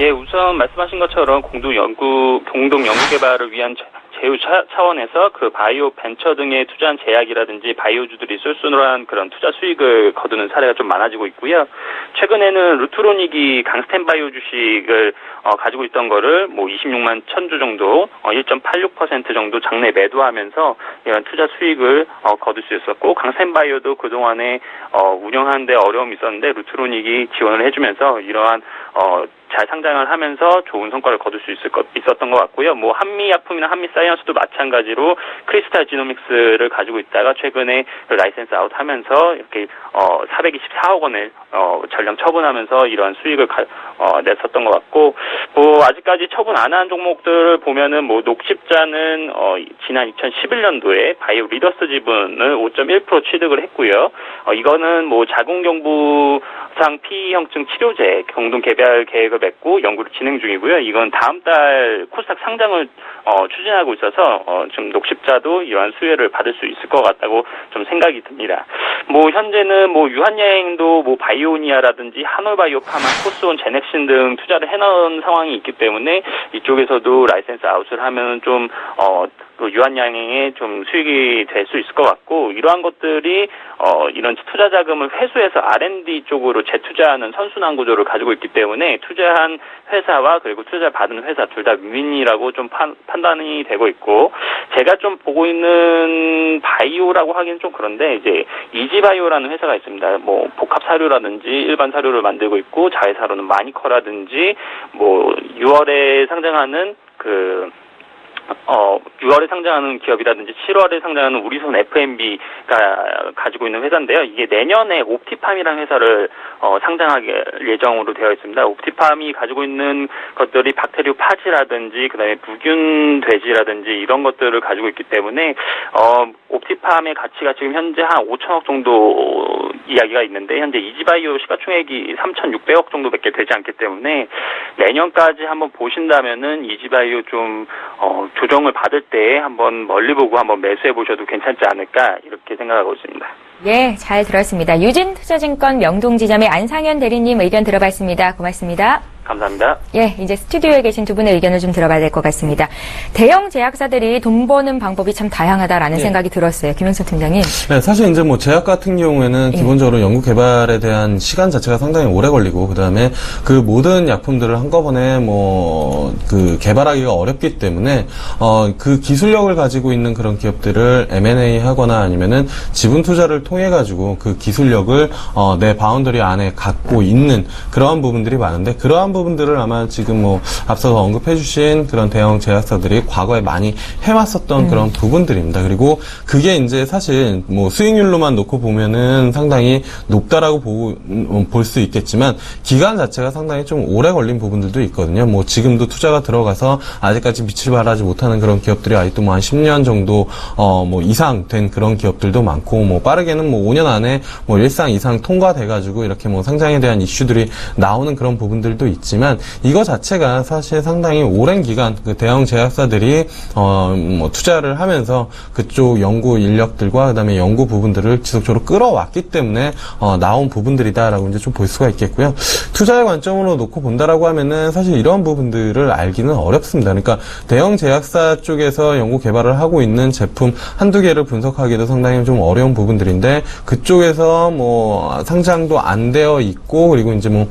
예, 우선 말씀하신 것처럼 공동 연구 개발을 위한 제휴 차원에서 그 바이오 벤처 등에 투자한 제약이라든지 바이오주들이 쏠쏠한 그런 투자 수익을 거두는 사례가 좀 많아지고 있고요. 최근에는 루트로닉이 강스텐바이오 주식을 가지고 있던 거를 뭐 26만 1000주 정도 1.86% 정도 장내 매도하면서 이런 투자 수익을 거둘 수 있었고, 강스텐바이오도 그동안에 운영하는데 어려움이 있었는데 루트로닉이 지원을 해주면서 이러한 잘 상장을 하면서 좋은 성과를 거둘 수 있었던 것 같고요. 뭐 한미약품이나 한미사이언스도 마찬가지로 크리스탈 지노믹스를 가지고 있다가 최근에 라이센스 아웃하면서 이렇게 424억 원을 전량 처분하면서 이러한 수익을 냈었던 것 같고, 뭐 아직까지 처분 안 한 종목들을 보면은 뭐 녹십자는 지난 2011년도에 바이오 리더스 지분을 5.1% 취득을 했고요. 이거는 뭐 자궁경부상 PE형증 치료제 공동 개발 계획을 맺고 연구를 진행 중이고요. 이건 다음 달 코스닥 상장을 추진하고 있어서 좀 녹십자도 이러한 수혜를 받을 수 있을 것 같다고 좀 생각이 듭니다. 뭐 현재는 뭐 유한여행도 뭐 바이오니아라든지 한올바이오파마, 코스온, 제넥신 등 투자를 해놓은 상황이 있기 때문에 이쪽에서도 라이센스 아웃을 하면 좀 유한양행에 좀 수익이 될 수 있을 것 같고, 이러한 것들이 이런 투자 자금을 회수해서 R&D 쪽으로 재투자하는 선순환 구조를 가지고 있기 때문에 투자한 회사와 그리고 투자 받은 회사 둘 다 윈이라고 좀 판단이 되고 있고, 제가 좀 보고 있는 바이오라고 하기는 좀 그런데 이제 이지바이오라는 회사가 있습니다. 뭐 복합 사료라든지 일반 사료를 만들고 있고, 자회사로는 마니커라든지 뭐 6월에 상장하는 6월에 상장하는 기업이라든지 7월에 상장하는 우리손 FMB가 가지고 있는 회사인데요. 이게 내년에 옵티팜이라는 회사를 상장할 예정으로 되어 있습니다. 옵티팜이 가지고 있는 것들이 박테리오 파지라든지 그다음에 무균 돼지라든지 이런 것들을 가지고 있기 때문에 옵티팜의 가치가 지금 현재 한 5천억 정도 이야기가 있는데 현재 이지바이오 시가총액이 3,600억 정도밖에 되지 않기 때문에 내년까지 한번 보신다면은 이지바이오 좀 조정을 받을 때 한번 멀리 보고 한번 매수해 보셔도 괜찮지 않을까 이렇게 생각하고 있습니다. 예, 잘 들었습니다. 유진투자증권 명동지점의 안상현 대리님 의견 들어봤습니다. 고맙습니다. 감사합니다. 예, 이제 스튜디오에 계신 두 분의 의견을 좀 들어봐야 될 것 같습니다. 대형 제약사들이 돈 버는 방법이 참 다양하다라는 생각이 들었어요. 김영선 팀장님. 네, 사실 이제 뭐 제약 같은 경우에는 기본적으로 연구 개발에 대한 시간 자체가 상당히 오래 걸리고 그다음에 그 모든 약품들을 한꺼번에 뭐 그 개발하기가 어렵기 때문에 그 기술력을 가지고 있는 그런 기업들을 M&A 하거나 아니면은 지분 투자를 통해 가지고 그 기술력을 내 바운더리 안에 갖고 있는 그러한 부분들이 많은데 그러한 부분들을 아마 지금 뭐 앞서서 언급해주신 그런 대형 제약사들이 과거에 많이 해왔었던 그런 부분들입니다. 그리고 그게 이제 사실 뭐 수익률로만 놓고 보면은 상당히 높다라고 볼 수 있겠지만 기간 자체가 상당히 좀 오래 걸린 부분들도 있거든요. 뭐 지금도 투자가 들어가서 아직까지 빛을 발하지 못하는 그런 기업들이 아직도 뭐 한 10년 정도 뭐 이상 된 그런 기업들도 많고 뭐 빠르게는 뭐 5년 안에 뭐 일상 이상 통과돼가지고 이렇게 뭐 상장에 대한 이슈들이 나오는 그런 부분들도 있지만 이거 자체가 사실 상당히 오랜 기간 그 대형 제약사들이 뭐 투자를 하면서 그쪽 연구 인력들과 그다음에 연구 부분들을 지속적으로 끌어왔기 때문에 나온 부분들이다라고 이제 좀 볼 수가 있겠고요. 투자의 관점으로 놓고 본다라고 하면은 사실 이런 부분들을 알기는 어렵습니다. 그러니까 대형 제약사 쪽에서 연구 개발을 하고 있는 제품 한두 개를 분석하기도 상당히 좀 어려운 부분들인데 그쪽에서 뭐 상장도 안 되어 있고 그리고 이제 뭐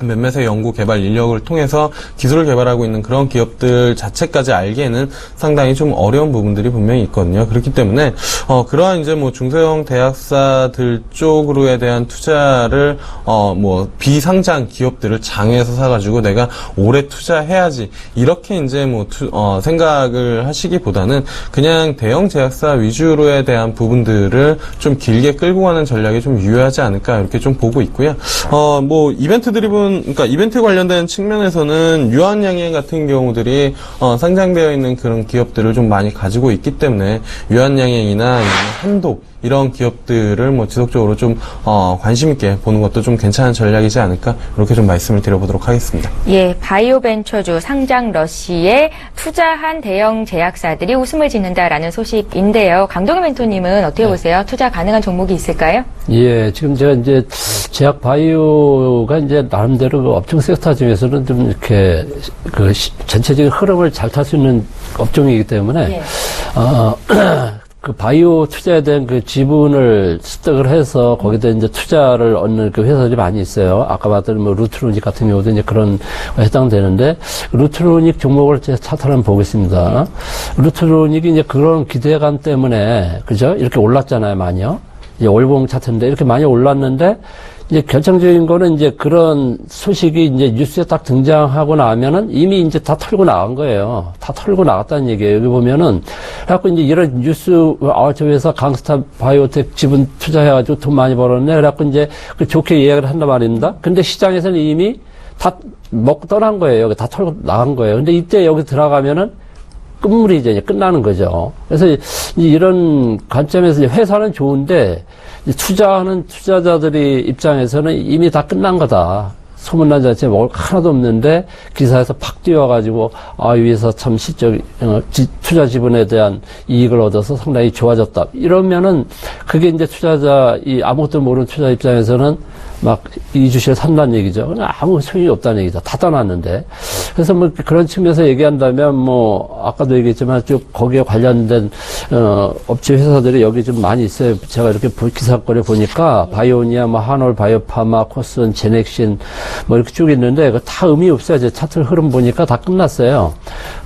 몇몇의 연구 개발 인력을 통해서 기술을 개발하고 있는 그런 기업들 자체까지 알기에는 상당히 좀 어려운 부분들이 분명히 있거든요. 그렇기 때문에 그러한 이제 뭐 중소형 대학사들 쪽으로에 대한 투자를 뭐 비상장 기업들을 장외에서 사가지고 내가 오래 투자해야지 이렇게 이제 뭐 생각을 하시기보다는 그냥 대형 제약사 위주로에 대한 부분들을 좀 길게 끌고 가는 전략이 좀 유효하지 않을까 이렇게 좀 보고 있고요. 뭐 이벤트 드리븐 그러니까 이벤트 관련된 측면에서는 유한양행 같은 경우들이 상장되어 있는 그런 기업들을 좀 많이 가지고 있기 때문에 유한양행이나 아니면 한독 이런 기업들을 뭐 지속적으로 좀 관심 있게 보는 것도 좀 괜찮은 전략이지 않을까 이렇게 좀 말씀을 드려보도록 하겠습니다. 예, 바이오벤처주 상장 러시에 투자한 대형 제약사들이 웃음을 짓는다라는 소식인데요. 강동희 멘토님은 어떻게 보세요? 투자 가능한 종목이 있을까요? 예, 지금 제가 이제 제약 바이오가 이제 나름대로 그 업종 섹터 중에서는 좀 이렇게 그 전체적인 흐름을 잘 탈 수 있는 업종이기 때문에 그 바이오 투자에 대한 그 지분을 습득을 해서 거기다 이제 투자를 얻는 그 회사들이 많이 있어요. 아까 봤던 뭐 루트로닉 같은 경우도 이제 그런 거에 해당되는데 루트로닉 종목을 제가 차트를 한번 보겠습니다. 루트로닉이 이제 그런 기대감 때문에 그죠? 이렇게 올랐잖아요, 많이요. 이제 월봉 차트인데 이렇게 많이 올랐는데 이제 결정적인 거는 이제 그런 소식이 이제 뉴스에 딱 등장하고 나면은 이미 이제 다 털고 나간 거예요. 다 털고 나갔다는 얘기예요. 여기 보면은 그래갖고 이제 이런 뉴스 저 회사 강스타 바이오텍 지분 투자해가지고 돈 많이 벌었네. 그래갖고 이제 그 좋게 이야기를 한단 말입니다. 근데 시장에서는 이미 다 먹고 떠난 거예요. 여기 다 털고 나간 거예요. 근데 이때 여기 들어가면은 끝물이 이제 끝나는 거죠. 그래서 이런 관점에서 회사는 좋은데 투자하는 투자자들이 입장에서는 이미 다 끝난 거다. 소문난 자체에 먹을 거 하나도 없는데 기사에서 팍 띄워가지고 이 회사 참 투자 지분에 대한 이익을 얻어서 상당히 좋아졌다. 이러면은 그게 이제 아무것도 모르는 투자 입장에서는 막 이 주식을 산다는 얘기죠. 아무 소용이 없다는 얘기죠. 다 떠났는데. 그래서 뭐 그런 측면에서 얘기한다면 뭐 아까도 얘기했지만 쭉 거기에 관련된 업체 회사들이 여기 좀 많이 있어요. 제가 이렇게 기사거리 보니까 바이오니아, 뭐 한올 바이오파마, 코슨, 제넥신 뭐 이렇게 쭉 있는데 다 의미 없어요. 제 차트 흐름 보니까 다 끝났어요.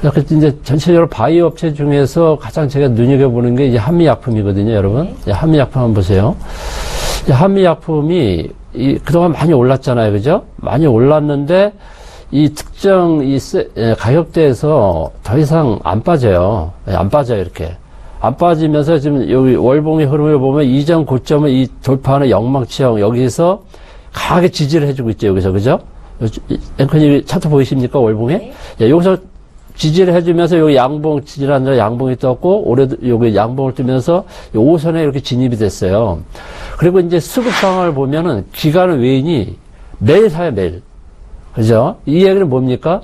그래서 이제 전체적으로 바이오 업체 중에서 가장 제가 눈여겨보는 게 이제 한미약품이거든요, 여러분. 한미약품 한번 보세요. 한미약품이 그동안 많이 올랐잖아요. 그죠? 많이 올랐는데, 이 특정, 가격대에서 더 이상 안 빠져요. 안 빠져요, 이렇게. 안 빠지면서 지금 여기 월봉의 흐름을 보면 이전 고점을 이 돌파하는 영망치형, 여기서 강하게 지지를 해주고 있죠, 여기서. 그죠? 앵커님 차트 보이십니까? 월봉에? 네. 여기서 지지를 해주면서 여기 양봉 지지라는 양봉이 떴고 올해도 여기 양봉을 뜨면서 5선에 이렇게 진입이 됐어요. 그리고 이제 수급 상황을 보면은 기관 외인이 매일 사요, 매일. 그죠? 이 얘기는 뭡니까?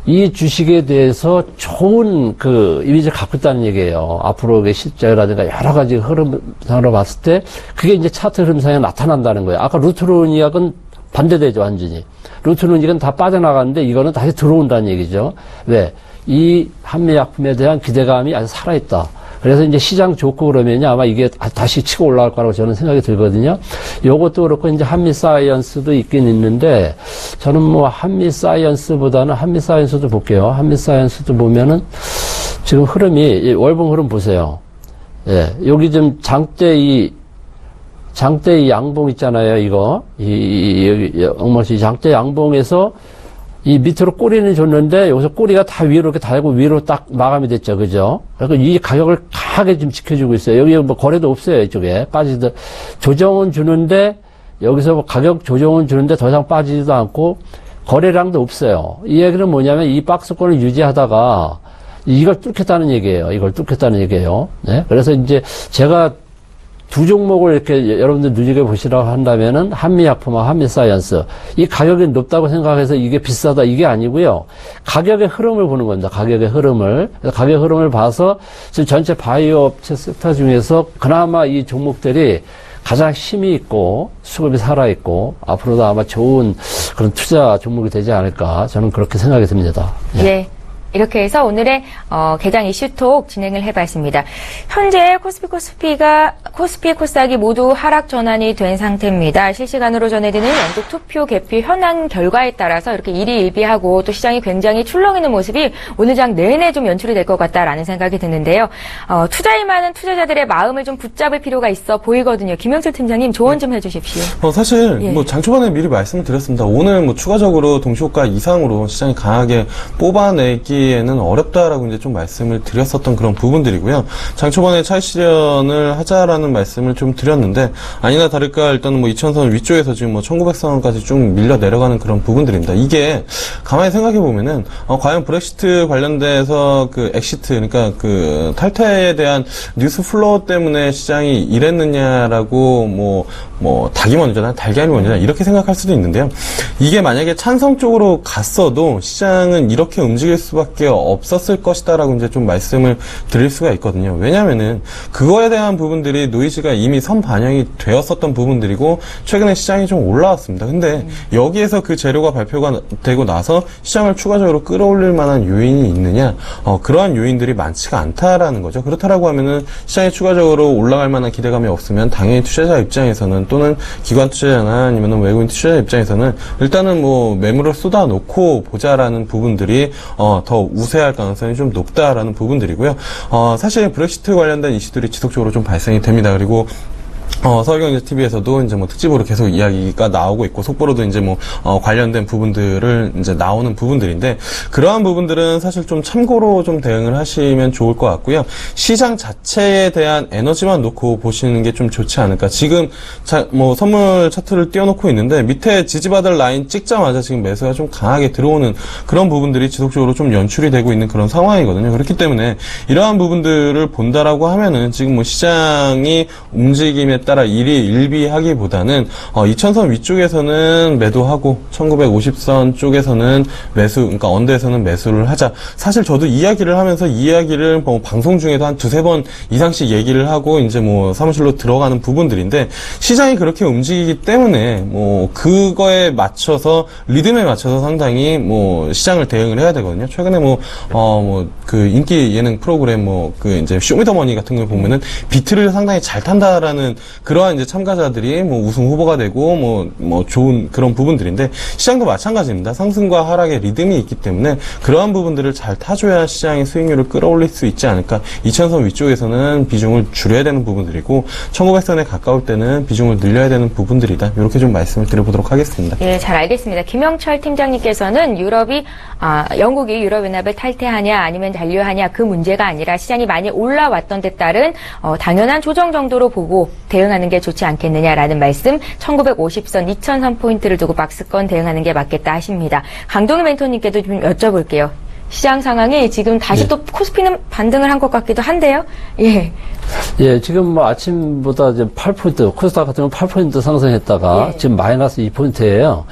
이 주식에 대해서 좋은 그 이미지를 갖고 있다는 얘기예요. 앞으로의 실적이라든가 여러 가지 흐름상으로 봤을 때 그게 이제 차트 흐름상에 나타난다는 거예요. 아까 루트론이약은 반대되죠, 완전히. 루트론이약은 다 빠져나가는데 이거는 다시 들어온다는 얘기죠. 왜? 이 한미약품에 대한 기대감이 아주 살아있다. 그래서 이제 시장 좋고 그러면 아마 이게 다시 치고 올라갈 거라고 저는 생각이 들거든요. 요것도 그렇고 이제 한미사이언스도 있긴 있는데 저는 뭐 한미사이언스보다는 한미사이언스도 볼게요. 한미사이언스도 보면은 지금 흐름이 월봉 흐름 보세요. 예. 여기 좀 장대 이 양봉 있잖아요. 이거. 여기 엉망시 장대 양봉에서 이 밑으로 꼬리는 줬는데 여기서 꼬리가 다 위로 이렇게 달고 위로 딱 마감이 됐죠. 그죠? 그러니까 이 가격을 강하게 지금 지켜주고 있어요. 여기 뭐 거래도 없어요. 이쪽에. 빠지도. 조정은 주는데 여기서 뭐 가격 조정은 주는데 더 이상 빠지지도 않고 거래량도 없어요. 이 얘기는 뭐냐면 이 박스권을 유지하다가 이걸 뚫겠다는 얘기예요. 이걸 뚫겠다는 얘기예요. 네? 그래서 이제 제가 두 종목을 이렇게 여러분들 눈여겨보시라고 한다면은 한미약품과 한미사이언스. 이 가격이 높다고 생각해서 이게 비싸다 이게 아니고요. 가격의 흐름을 보는 겁니다. 가격의 흐름을. 그래서 가격 흐름을 봐서 지금 전체 바이오 업체 섹터 중에서 그나마 이 종목들이 가장 힘이 있고 수급이 살아있고 앞으로도 아마 좋은 그런 투자 종목이 되지 않을까 저는 그렇게 생각이 듭니다. 네. 예. 이렇게 해서 오늘의 개장 이슈톡 진행을 해봤습니다. 현재 코스피, 코스닥이 모두 하락 전환이 된 상태입니다. 실시간으로 전해지는 연속 투표 개표 현황 결과에 따라서 이렇게 일희일비하고 또 시장이 굉장히 출렁이는 모습이 오늘 장 내내 좀 연출이 될 것 같다라는 생각이 드는데요. 투자에 많은 투자자들의 마음을 좀 붙잡을 필요가 있어 보이거든요. 김영철 팀장님 조언 좀 해주십시오. 사실 예. 뭐 장 초반에 미리 말씀을 드렸습니다. 오늘 뭐 추가적으로 동시효과 이상으로 시장이 강하게 뽑아내기에는 어렵다라고 이제 좀 말씀을 드렸었던 그런 부분들이고요. 장 초반에 차익 실현을 하자라는 말씀을 좀 드렸는데 아니나 다를까 일단은 뭐 2000선 위쪽에서 지금 뭐 1900선까지 쭉 밀려 내려가는 그런 부분들입니다. 이게 가만히 생각해 보면은 과연 브렉시트 관련돼서 그 엑시트 그러니까 그 탈퇴에 대한 뉴스 플로우 때문에 시장이 이랬느냐라고 뭐 닭이 먼저나 달걀이 먼저나 이렇게 생각할 수도 있는데요. 이게 만약에 찬성 쪽으로 갔어도 시장은 이렇게 움직일 수밖에 없었을 것이다라고 이제 좀 말씀을 드릴 수가 있거든요. 왜냐면은 그거에 대한 부분들이 노이즈가 이미 선반영이 되었었던 부분들이고 최근에 시장이 좀 올라왔습니다. 근데 여기에서 그 재료가 발표가 되고 나서 시장을 추가적으로 끌어올릴 만한 요인이 있느냐? 그러한 요인들이 많지가 않다라는 거죠. 그렇다라고 하면은 시장이 추가적으로 올라갈 만한 기대감이 없으면 당연히 투자자 입장에서는 또는 기관 투자자나 아니면 외국인 투자자 입장에서는 일단은 뭐 매물을 쏟아놓고 보자라는 부분들이 더 우세할 가능성이 좀 높다라는 부분들이고요. 사실 브렉시트 관련된 이슈들이 지속적으로 좀 발생이 됩니다. 그리고 서울경제TV에서도 이제 뭐 특집으로 계속 이야기가 나오고 있고 속보로도 이제 뭐 관련된 부분들을 이제 나오는 부분들인데 그러한 부분들은 사실 좀 참고로 좀 대응을 하시면 좋을 것 같고요. 시장 자체에 대한 에너지만 놓고 보시는 게 좀 좋지 않을까. 지금 뭐 선물 차트를 띄워놓고 있는데 밑에 지지받을 라인 찍자마자 지금 매수가 좀 강하게 들어오는 그런 부분들이 지속적으로 좀 연출이 되고 있는 그런 상황이거든요. 그렇기 때문에 이러한 부분들을 본다라고 하면은 지금 뭐 시장이 움직임에 따라 일희일비하기보다는 2000선 위쪽에서는 매도하고 1950선 쪽에서는 매수, 그러니까 언더에서는 매수를 하자. 사실 저도 이야기를 하면서 이 이야기를 뭐 방송 중에도 한 두세 번 이상씩 얘기를 하고 이제 뭐 사무실로 들어가는 부분들인데 시장이 그렇게 움직이기 때문에 뭐 그거에 맞춰서 리듬에 맞춰서 상당히 뭐 시장을 대응을 해야 되거든요. 최근에 그 인기 예능 프로그램 그 이제 쇼미더머니 같은 걸 보면은 비트를 상당히 잘 탄다라는 그러한 이제 참가자들이 뭐 우승 후보가 되고 뭐 좋은 그런 부분들인데 시장도 마찬가지입니다. 상승과 하락의 리듬이 있기 때문에 그러한 부분들을 잘 타줘야 시장의 수익률을 끌어올릴 수 있지 않을까. 2000선 위쪽에서는 비중을 줄여야 되는 부분들이고 1900선에 가까울 때는 비중을 늘려야 되는 부분들이다. 이렇게 좀 말씀을 드려보도록 하겠습니다. 예, 잘 알겠습니다. 김영철 팀장님께서는 영국이 유럽연합을 탈퇴하냐 아니면 잔류하냐 그 문제가 아니라 시장이 많이 올라왔던 데 따른 당연한 조정 정도로 보고 대응하는 게 좋지 않겠느냐라는 말씀. 1950선, 2000선 포인트를 두고 박스권 대응하는 게 맞겠다 하십니다. 강동희 멘토님께도 좀 여쭤볼게요. 시장 상황이 지금 다시 또 코스피는 반등을 한 것 같기도 한데요. 예. 예, 지금 뭐 아침보다 이제 8포인트, 코스닥 같은 경우는 8포인트 상승했다가 지금 마이너스 2포인트예요.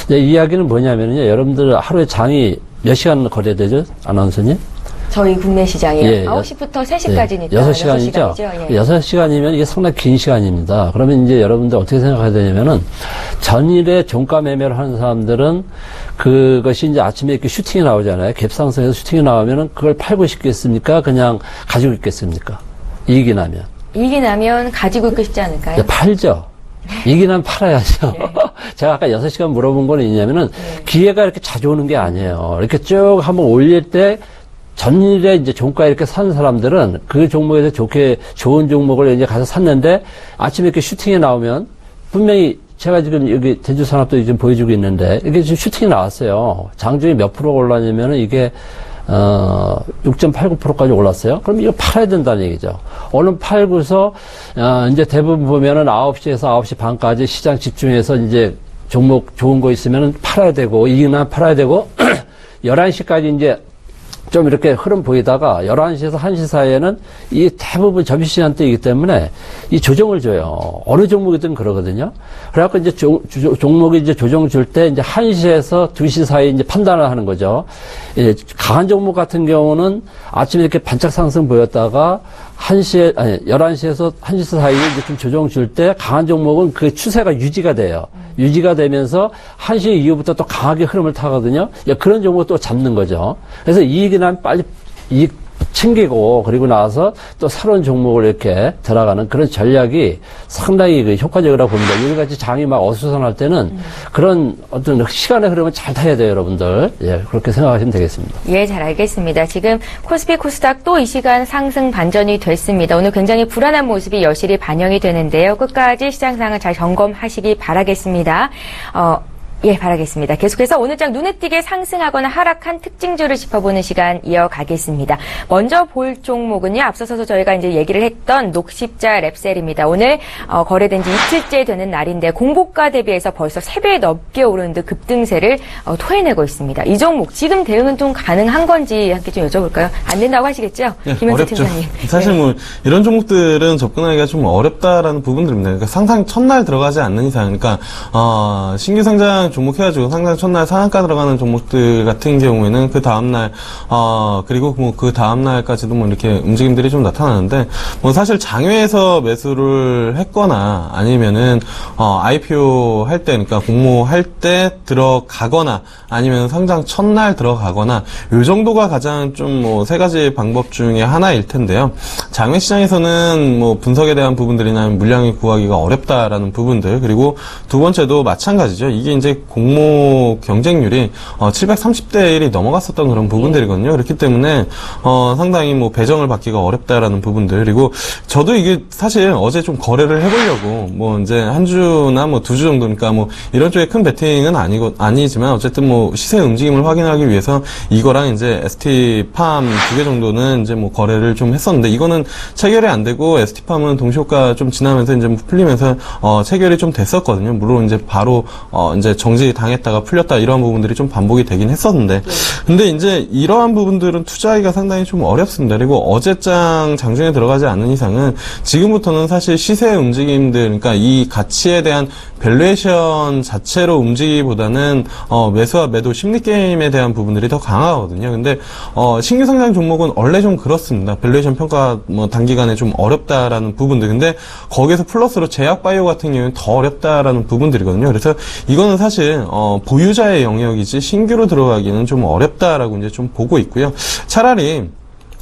이 이야기는 뭐냐면요. 여러분들 하루에 장이 몇 시간 거래되죠? 아나운서님? 저희 국내 시장이요. 예, 9시부터 3시까지니까. 6시간이죠? 예. 6시간이면 이게 상당히 긴 시간입니다. 그러면 이제 여러분들 어떻게 생각해야 되냐면은 전일에 종가 매매를 하는 사람들은 그것이 이제 아침에 이렇게 슈팅이 나오잖아요. 갭상승해서 슈팅이 나오면은 그걸 팔고 싶겠습니까? 그냥 가지고 있겠습니까? 이익이 나면. 이익이 나면 가지고 있고 싶지 않을까요? 팔죠. 이익이 나면 팔아야죠. 제가 아까 6시간 물어본 건 있냐면은 기회가 이렇게 자주 오는 게 아니에요. 이렇게 쭉 한번 올릴 때 전일에 이제 종가 이렇게 산 사람들은 그 종목에서 좋은 종목을 이제 가서 샀는데 아침에 이렇게 슈팅이 나오면 분명히 제가 지금 여기 대주산업도 지금 보여주고 있는데 이게 지금 슈팅이 나왔어요. 장중에 몇 프로 올랐냐면은 이게 6.89%까지 올랐어요. 그럼 이거 팔아야 된다는 얘기죠. 얼른 팔고서 이제 대부분 보면은 9시에서 9시 반까지 시장 집중해서 이제 종목 좋은 거 있으면은 팔아야 되고 이익나 팔아야 되고 11시까지 이제 좀 이렇게 흐름 보이다가 11시에서 1시 사이에는 이 대부분 점심시간대이기 때문에 이 조정을 줘요. 어느 종목이든 그러거든요. 그래갖고 이제 종목이 이제 조정 줄 때 이제 1시에서 2시 사이에 이제 판단을 하는 거죠. 예, 강한 종목 같은 경우는 아침에 이렇게 반짝 상승 보였다가 11시에서 1시 사이에 이제 좀 조정 줄 때 강한 종목은 그 추세가 유지가 돼요. 유지가 되면서 1시 이후부터 또 강하게 흐름을 타거든요. 예, 그런 종목을 또 잡는 거죠. 그래서 이익이 나면 빨리 이익 챙기고 그리고 나서 또 새로운 종목을 이렇게 들어가는 그런 전략이 상당히 그 효과적이라고 봅니다. 여기같이 장이 막 어수선할 때는 그런 어떤 시간의 흐름을 잘 타야 돼요, 여러분들. 예, 그렇게 생각하시면 되겠습니다. 예, 잘 알겠습니다. 지금 코스피 코스닥 또 이 시간 상승 반전이 됐습니다. 오늘 굉장히 불안한 모습이 여실히 반영이 되는데요. 끝까지 시장 상황을 잘 점검하시기 바라겠습니다. 예, 바라겠습니다. 계속해서 오늘장 눈에 띄게 상승하거나 하락한 특징주를 짚어보는 시간 이어가겠습니다. 먼저 볼 종목은요, 앞서서 저희가 이제 얘기를 했던 녹십자 랩셀입니다. 오늘 거래된 지 이틀째 되는 날인데 공고가 대비해서 벌써 3배 넘게 오르는 듯 급등세를 토해내고 있습니다. 이 종목 지금 대응은 좀 가능한 건지 함께 좀 여쭤볼까요? 안 된다고 하시겠죠? 네, 김현수 어렵죠. 팀장님. 사실 뭐 이런 종목들은 접근하기가 좀 어렵다라는 부분들입니다. 그러니까 상상 첫날 들어가지 않는 이상, 그러니까 신규 상장 종목해가지고 상장 첫날 상한가 들어가는 종목들 같은 경우에는 그 다음날 그리고 뭐 그 다음날까지도 뭐 이렇게 움직임들이 좀 나타나는데 뭐 사실 장외에서 매수를 했거나 아니면은 IPO 할 때, 그러니까 공모할 때 들어가거나 아니면 상장 첫날 들어가거나 요 정도가 가장 좀 뭐 세 가지 방법 중에 하나일 텐데요. 장외 시장에서는 뭐 분석에 대한 부분들이나 물량이 구하기가 어렵다라는 부분들, 그리고 두 번째도 마찬가지죠. 이게 이제 공모 경쟁률이 730대 1이 넘어갔었던 그런 부분들이거든요. 그렇기 때문에 상당히 뭐 배정을 받기가 어렵다라는 부분들, 그리고 저도 이게 사실 어제 좀 거래를 해보려고 뭐 이제 한 주나 뭐 2주 정도니까 뭐 이런 쪽에 큰 베팅은 아니지만 어쨌든 뭐 시세 움직임을 확인하기 위해서 이거랑 이제 ST팜 2개 정도는 이제 뭐 거래를 좀 했었는데 이거는 체결이 안 되고 ST팜은 동시효과 좀 지나면서 이제 풀리면서 체결이 좀 됐었거든요. 물론 이제 바로 이제 정지 당했다가 풀렸다 이러한 부분들이 좀 반복이 되긴 했었는데, 근데 이제 이러한 부분들은 투자하기가 상당히 좀 어렵습니다. 그리고 어제장 장중에 들어가지 않는 이상은 지금부터는 사실 시세 움직임들, 그러니까 이 가치에 대한 밸류에이션 자체로 움직이기보다는 매수와 매도 심리 게임에 대한 부분들이 더 강하거든요. 근데 신규 상장 종목은 원래 좀 그렇습니다. 밸류에이션 평가 뭐 단기간에 좀 어렵다라는 부분들. 근데 거기에서 플러스로 제약 바이오 같은 경우는 더 어렵다라는 부분들이거든요. 그래서 이거는 사실 보유자의 영역이지 신규로 들어가기는 좀 어렵다라고 이제 좀 보고 있고요. 차라리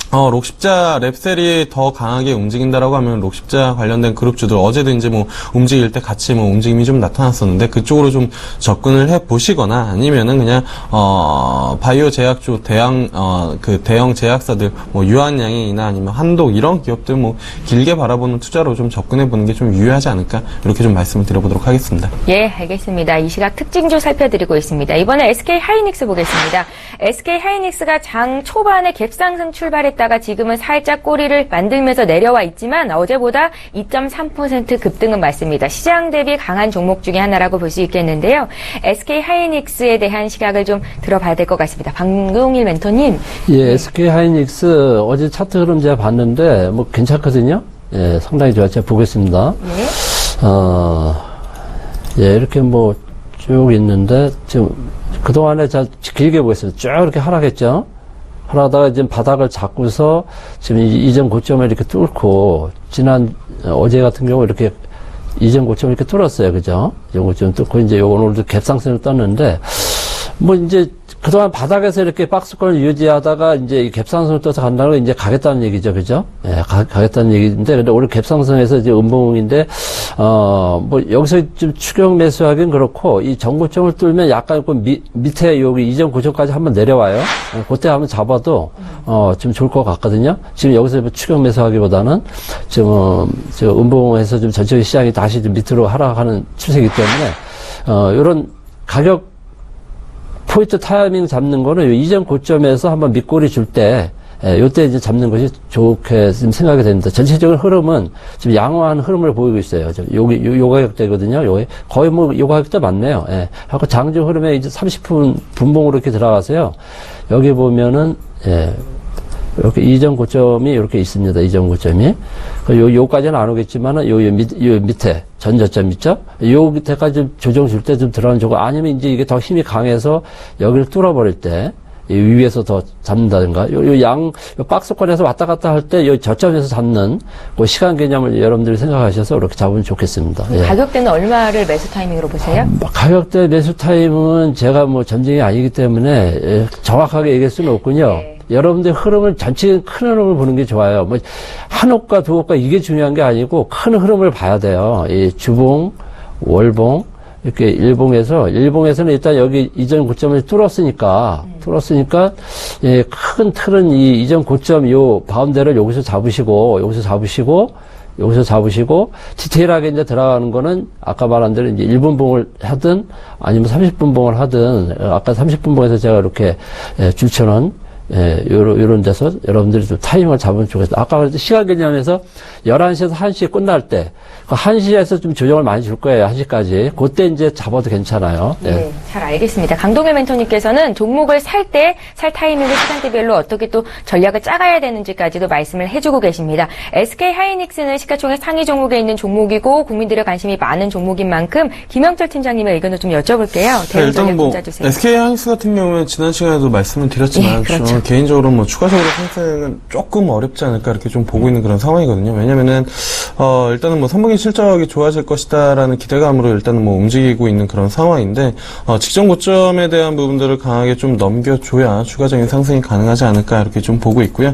록십자 랩셀이 더 강하게 움직인다라고 하면 록십자 관련된 그룹주들 어제도 이제 뭐 움직일 때 같이 뭐 움직임이 좀 나타났었는데 그쪽으로 좀 접근을 해 보시거나 아니면은 그냥 바이오 제약주 대형 제약사들 뭐 유한양행이나 아니면 한독 이런 기업들 뭐 길게 바라보는 투자로 좀 접근해 보는 게 좀 유효하지 않을까 이렇게 좀 말씀을 드려보도록 하겠습니다. 예, 알겠습니다. 이 시각 특징주 살펴드리고 있습니다. 이번에 SK 하이닉스 보겠습니다. SK 하이닉스가 장 초반에 갭상승 출발했 상승했다가 지금은 살짝 꼬리를 만들면서 내려와 있지만 어제보다 2.3% 급등은 맞습니다. 시장 대비 강한 종목 중에 하나라고 볼 수 있겠는데요. SK 하이닉스에 대한 시각을 좀 들어봐야 될 것 같습니다. 방동일 멘토님. 예, SK 하이닉스 어제 차트 흐름 제가 봤는데 뭐 괜찮거든요. 예, 상당히 좋아요. 제가 보겠습니다. 예, 이렇게 뭐 쭉 있는데 지금 그동안에 자 길게 보겠습니다. 쭉 이렇게 하락했죠. 하락하다가 지금 바닥을 잡고서 지금 이전 고점을 이렇게 뚫고 어제 같은 경우 이렇게 이전 고점을 이렇게 뚫었어요. 그죠? 이전 고점 뚫고 이제 오늘도 갭상승을 떴는데 뭐 이제 그동안 바닥에서 이렇게 박스권을 유지하다가 이제 이 갭상승을 떠서 간다는 건 이제 가겠다는 얘기죠. 그죠? 예, 가겠다는 얘기인데, 근데 오늘 갭상승에서 이제 음봉인데, 뭐 여기서 좀 추격 매수하긴 그렇고, 이 전고점을 뚫면 약간 그 밑에 여기 이전 고점까지 한번 내려와요. 그때 한번 잡아도, 좀 좋을 것 같거든요. 지금 여기서 추격 매수하기보다는 지금 음봉에서 좀 전체 시장이 다시 좀 밑으로 하락하는 추세이기 때문에, 요런 가격 포인트 타이밍 잡는 거는 이전 고점에서 한번 밑꼬리 줄 때, 요때 이제 잡는 것이 좋게 지금 생각이 됩니다. 전체적인 흐름은 지금 양호한 흐름을 보이고 있어요. 요 가격대거든요. 거의 뭐 요 가격대 맞네요. 예. 하고 장중 흐름에 이제 30분 분봉으로 이렇게 들어가세요. 여기 보면은, 예. 이렇게 이전 고점이 이렇게 있습니다. 이전 고점이. 요까지는 안 오겠지만은 요 밑에 전저점 있죠? 요 밑에까지 조정 줄 때 좀 들어가는 조금 아니면 이제 이게 더 힘이 강해서 여기를 뚫어버릴 때 위에서 더 잡는다든가 요 박스권에서 왔다 갔다 할 때 요 저점에서 잡는 그 시간 개념을 여러분들이 생각하셔서 이렇게 잡으면 좋겠습니다. 예. 가격대는 얼마를 매수 타이밍으로 보세요? 가격대 매수 타이밍은 제가 뭐 전쟁이 아니기 때문에 정확하게 얘기할 수는 없군요. 네. 여러분들 흐름을 전체 큰 흐름을 보는 게 좋아요. 뭐 한 호가 두 호가 이게 중요한 게 아니고 큰 흐름을 봐야 돼요. 이 주봉, 월봉 이렇게 일봉에서는 일단 여기 이전 고점을 뚫었으니까 예, 큰 틀은 이 이전 고점 요 바운드를 여기서 잡으시고 디테일하게 이제 들어가는 거는 아까 말한 대로 이제 1분 봉을 하든 아니면 30분 봉을 하든 아까 30분 봉에서 제가 이렇게 줄쳐놓은 요런 데서 여러분들이 좀 타이밍을 잡으면 좋겠다. 아까 시간 개념에서 11시에서 1시에 끝날 때, 1시에서 좀 조정을 많이 줄 거예요. 1시까지. 그때 이제 잡아도 괜찮아요. 네, 잘 알겠습니다. 강동일 멘토님께서는 종목을 살 타이밍을 시간대별로 어떻게 또 전략을 짜가야 되는지까지도 말씀을 해주고 계십니다. SK 하이닉스는 시가총액 상위 종목에 있는 종목이고 국민들의 관심이 많은 종목인 만큼 김영철 팀장님의 의견을 좀 여쭤볼게요. 대응 전략 좀 짜주세요. SK 하이닉스 같은 경우는 지난 시간에도 말씀을 드렸지만, 예, 그렇죠. 개인적으로 뭐 추가적으로 상승은 조금 어렵지 않을까 이렇게 좀 보고 있는 그런 상황이거든요. 왜냐면은 일단은 뭐 3분기 실적이 좋아질 것이다라는 기대감으로 일단은 뭐 움직이고 있는 그런 상황인데 직전 고점에 대한 부분들을 강하게 좀 넘겨줘야 추가적인 상승이 가능하지 않을까 이렇게 좀 보고 있고요.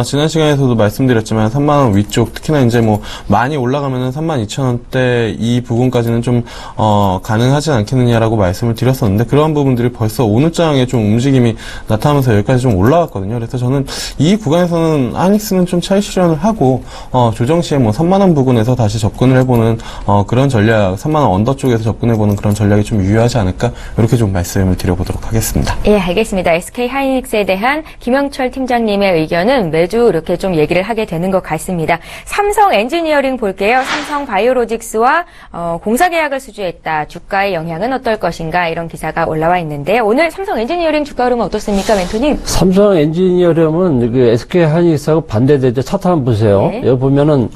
지난 시간에서도 말씀드렸지만 3만 원 위쪽 특히나 이제 뭐 많이 올라가면은 32,000원대 이 부분까지는 좀 가능하지 않겠느냐라고 말씀을 드렸었는데 그러한 부분들이 벌써 오늘 장에 좀 움직임이 나타나면서 여기까지 좀 올라왔거든요. 그래서 저는 이 구간에서는 하이닉스는 좀 차익 실현을 하고 조정 시에 뭐 3만 원 부근에서 다시 접근을 해보는 그런 전략, 3만 원 언더 쪽에서 접근해보는 그런 전략이 좀 유효하지 않을까 이렇게 좀 말씀을 드려보도록 하겠습니다. 예, 알겠습니다. SK 하이닉스에 대한 김영철 팀장님의 의견은 매주 이렇게 좀 얘기를 하게 되는 것 같습니다. 삼성 엔지니어링 볼게요. 삼성 바이오로직스와 공사 계약을 수주했다. 주가의 영향은 어떨 것인가 이런 기사가 올라와 있는데요. 오늘 삼성 엔지니어링 주가 흐름은 어떻습니까, 멘토님? 삼성 엔지니어링은 그 SK 하이닉스하고 반대되죠. 차트 한번 보세요. 네. 여기 보면은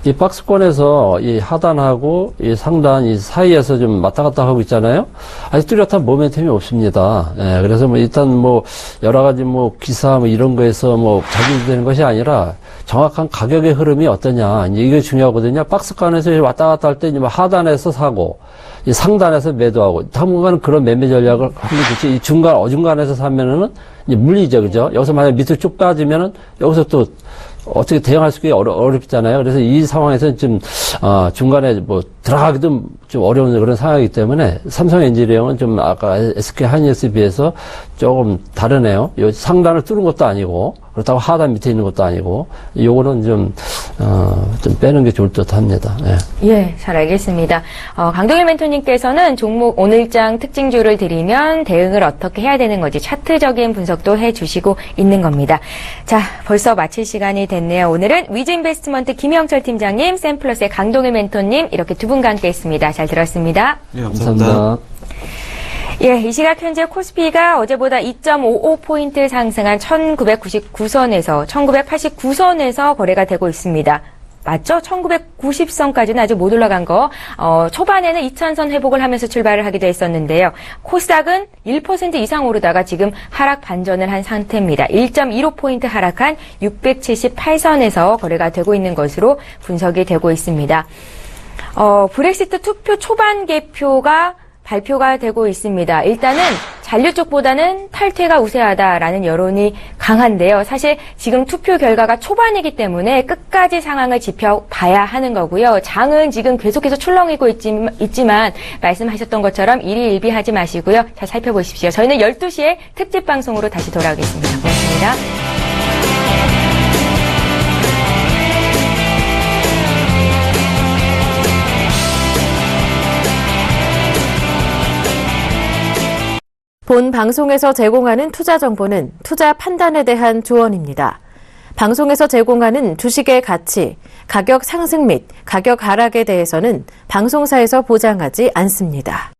이 박스권에서 이 하단하고 이 상단 이 사이에서 좀 왔다 갔다 하고 있잖아요. 아직 뚜렷한 모멘텀이 없습니다. 예, 그래서 뭐 일단 뭐 여러 가지 뭐 기사 뭐 이런 거에서 뭐 작용되는 것이 아니라 정확한 가격의 흐름이 어떠냐. 이게 중요하거든요. 박스권에서 왔다 갔다 할 때 이제 뭐 하단에서 사고 이 상단에서 매도하고 당분간은 그런 매매 전략을 하면 좋지. 이 중간 어중간에서 사면은 이제 물리죠, 그죠? 여기서 만약 밑으로 쭉 빠지면은 여기서 또 어떻게 대응할 수가 어렵잖아요. 그래서 이 상황에서는 좀 중간에 뭐 들어가기도 좀 어려운 그런 상황이기 때문에 삼성 엔지니어링은 좀 아까 SK 하이닉스에 비해서 조금 다르네요. 요 상단을 뚫은 것도 아니고 그렇다고 하단 밑에 있는 것도 아니고 요거는 좀 빼는 게 좋을 듯 합니다. 예. 예, 잘 알겠습니다. 강동일 멘토님께서는 종목 오늘장 특징주를 드리면 대응을 어떻게 해야 되는 건지 차트적인 분석도 해주시고 있는 겁니다. 자, 벌써 마칠 시간이 됐네요. 오늘은 위즈인베스트먼트 김영철 팀장님, 샘플러스의 강동일 멘토님 이렇게 두 분과 함께 했습니다. 잘 들었습니다. 예, 감사합니다. 예, 이 시각 현재 코스피가 어제보다 2.55포인트 상승한 1999선에서 1989선에서 거래가 되고 있습니다. 맞죠? 1990선까지는 아직 못 올라간 거. 초반에는 2000선 회복을 하면서 출발을 하기도 했었는데요. 코스닥은 1% 이상 오르다가 지금 하락 반전을 한 상태입니다. 1.15포인트 하락한 678선에서 거래가 되고 있는 것으로 분석이 되고 있습니다. 브렉시트 투표 초반 개표가 발표가 되고 있습니다. 일단은 잔류 쪽보다는 탈퇴가 우세하다라는 여론이 강한데요. 사실 지금 투표 결과가 초반이기 때문에 끝까지 상황을 지켜봐야 하는 거고요. 장은 지금 계속해서 출렁이고 있지만 말씀하셨던 것처럼 일희일비하지 마시고요. 잘 살펴보십시오. 저희는 12시에 특집 방송으로 다시 돌아오겠습니다. 고맙습니다. 본 방송에서 제공하는 투자 정보는 투자 판단에 대한 조언입니다. 방송에서 제공하는 주식의 가치, 가격 상승 및 가격 하락에 대해서는 방송사에서 보장하지 않습니다.